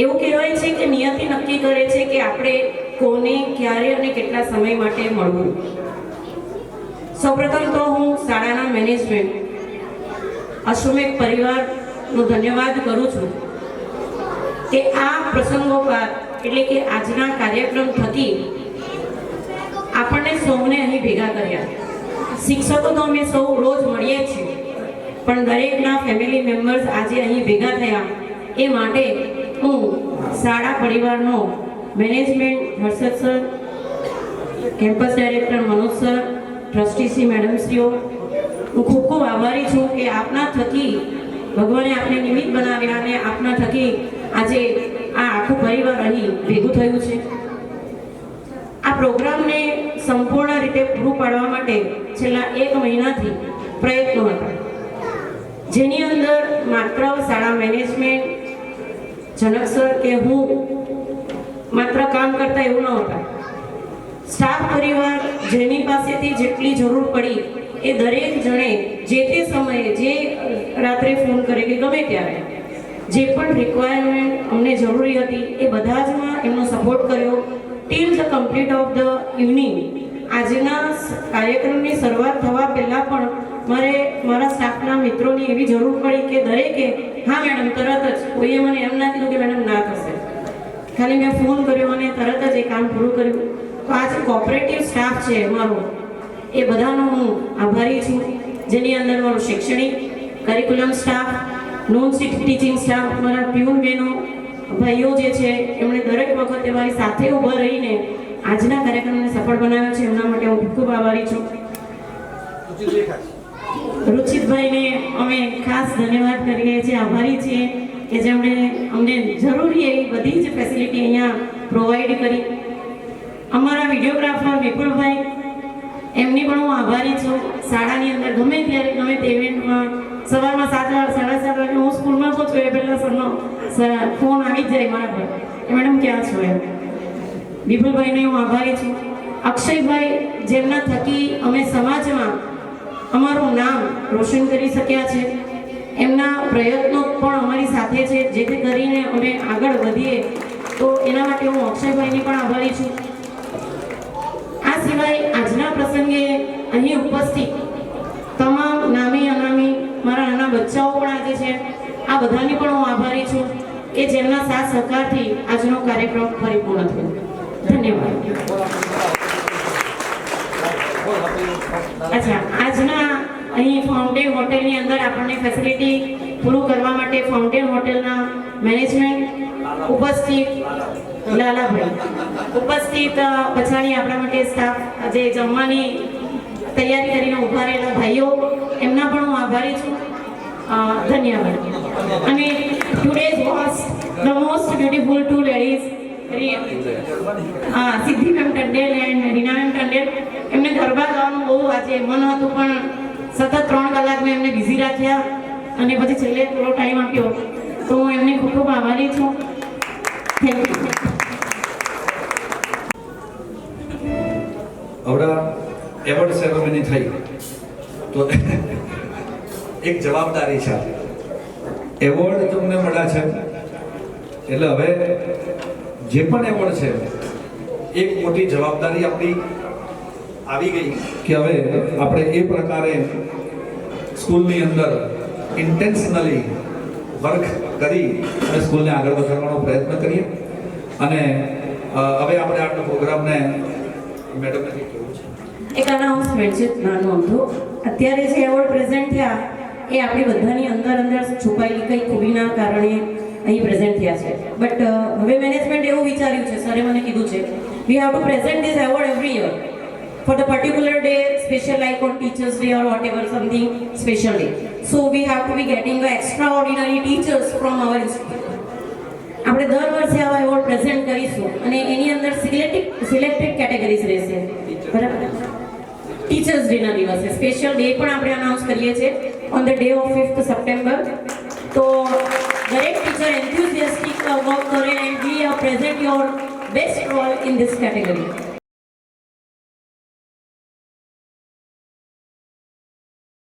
એવું કહેવાય છે કે નિયતિ નક્કી કરે છે કે આપણે કોને ક્યારે અને કેટલા સમય માટે મળવું. સૌપ્રથમ તો હું શાળાના મેનેજમેન્ટ અશ્વમેઘ પરિવારનો ધન્યવાદ કરું છું કે આ પ્રસંગોપાત એટલે કે આજના કાર્યક્રમ થકી આપણને સૌને અહીં ભેગા કર્યા. શિક્ષકો તો અમે સૌ રોજ મળીએ છીએ પણ દરેકના ફેમિલી મેમ્બર્સ આજે અહીં ભેગા થયા એ માટે હું શાળા પરિવારનો management Harshad sir, campus director Manoj sir, ટ્રસ્ટીસી મેડમશ્રીઓ હું ખૂબ ખૂબ આભારી છું કે આપના થકી ભગવાને આપણે નિમિત્ત બનાવ્યા અને આપના થકી આજે આ આખું પરિવાર અહીં ભેગું થયું છે. આ પ્રોગ્રામને સંપૂર્ણ રીતે પૂરું પાડવા માટે છેલ્લા 1 મહિનાથી પ્રયત્નો હતા જેની અંદર માત્ર શાળા મેનેજમેન્ટ જનક સર કે હું માત્ર કામ કરતા એવું ન હતા. સ્ટાફ પરિવાર જેની પાસેથી જેટલી જરૂર પડી એ દરેક જણે જે તે સમયે જે રાત્રે ફોન કરે કે ગમે ત્યારે જે પણ રિક્વાયરમેન્ટ અમને જરૂરી હતી એ બધા જમાં એમનો સપોર્ટ કર્યો till the complete of the evening. આજના કાર્યક્રમની શરૂઆત થવા પહેલાં પણ મારે મારા સ્ટાફના મિત્રોની એવી જરૂર પડી કે દરેકે હા મેડમ તરત જ, કોઈએ મને એમ ના કીધું કે મેડમ ના થશે, ખાલી મેં ફોન કર્યો અને તરત જ એ કામ પૂરું કર્યું. તો આ જે કોઓપરેટિવ સ્ટાફ છે મારો એ બધાનો હું આભારી છું જેની અંદર મારો શૈક્ષણિક curriculum staff, non teaching staff, મારા પ્યુન બહેનો ભાઈઓ જે છે એમણે દરેક વખતે મારી સાથે ઊભા રહીને આજના કાર્યક્રમને સફળ બનાવ્યો છે. એમના માટે હું ખૂબ આભારી છું. રુચિતભાઈને અમે ખાસ ધન્યવાદ કરીએ છીએ, આભારી છીએ કે જેમણે અમને જરૂરી એવી બધી જ ફેસિલિટી અહીંયા પ્રોવાઈડ કરી. અમારા વિડીયોગ્રાફર વિપુલભાઈ એમની પણ હું આભારી છું. શાળાની અંદર ગમે ત્યારે ગમે તે ઇવેન્ટમાં સવારમાં 7 વાગે 7:30 વાગે હું સ્કૂલમાં પહોંચું એ પહેલાં સરનો ફોન આવી જ જાય મારા પર કે મેડમ ક્યાં છો એમ. વિપુલભાઈને હું આભારી છું. અક્ષયભાઈ જેમના થકી અમે સમાજમાં અમારું નામ રોશન કરી શક્યા છે. એમના પ્રયત્નો પણ અમારી સાથે છે જેથી કરીને અમે આગળ વધીએ. તો એના માટે હું અક્ષયભાઈની પણ આભારી છું. આ સિવાય આજના પ્રસંગે અહીં ઉપસ્થિત તમામ નામી અનામી મારા નાના બચ્ચાઓ પણ આજે છે. આ બધાની પણ હું આભારી છું કે જેમના સાથ સહકારથી આજનો કાર્યક્રમ પરિપૂર્ણ થયો. ધન્યવાદ. અચ્છા, આજના અહીં ફાઉન્ટેન હોટેલની અંદર આપણને ફેસિલિટી પૂરું કરવા માટે ફાઉન્ટેન હોટેલના મેનેજમેન્ટ ઉપસ્થિત, લાલાભાઈ ઉપસ્થિત, પછાડી આપણા માટે સ્ટાફ આજે જમવાની તૈયારી કરીને ઊભા રહેલા ભાઈઓ એમના પણ હું આભારી છું. ધન્યવાદ. અને today's was the most beautiful two ladies Siddhi ma'am Tandel and Reena ma'am Tandel. એમને ગરબા ગાવાનું બહુ આજે મન હતું પણ સતત 3 કલાક મેં એમને બિઝી રાખ્યા અને પછી છેલ્લે થોડો ટાઈમ આપ્યો તો હું એમની ખૂબ ખૂબ આભારી છું. Thank you. હમણાં એવોર્ડ સેરેમની થઈ તો એક જવાબદારી છે. એવોર્ડ તમને મળ્યા છે એટલે હવે જે પણ એવોર્ડ છે એક મોટી જવાબદારી આપણી આવી ગઈ કે હવે આપણે એ પ્રકારે સ્કૂલની અંદર ઇન્ટેન્શનલી વર્ક કરી અને સ્કૂલને આગળ વધારવાનો પ્રયત્ન કરીએ. અને હવે આપણે આટલા પ્રોગ્રામને મેડમને કંઈ કહેવું છે? એક અનાઉન્સમેન્ટ છે નાનું અમથું. અત્યારે જે એવોર્ડ પ્રેઝન્ટ થયા એ આપણી બધાની અંદર છુપાયેલી કંઈ ખૂબીના કારણે અહીં પ્રેઝન્ટ થયા છે. બટ હવે મેનેજમેન્ટ એવું વિચાર્યું છે, સરે મને કીધું છે, we have to present this award every year for the particular day, special like on Teachers Day or whatever, something special day. So we have to be getting the extraordinary teachers from our institute. આપણે દર વર્ષે આવા એવોર્ડ પ્રેઝન્ટ કરીશું અને એની અંદર સિલેક્ટેડ કેટેગરીઝ રહેશે. બરાબર? ટીચર્સ ડેના દિવસે સ્પેશિયલ ડે પણ આપણે અનાઉન્સ કરીએ છીએ on the day of 5th September. તો દરેક ટીચર એન્થુઝિયાસ્ટિક વર્ક કરે and we are present your best role in this category.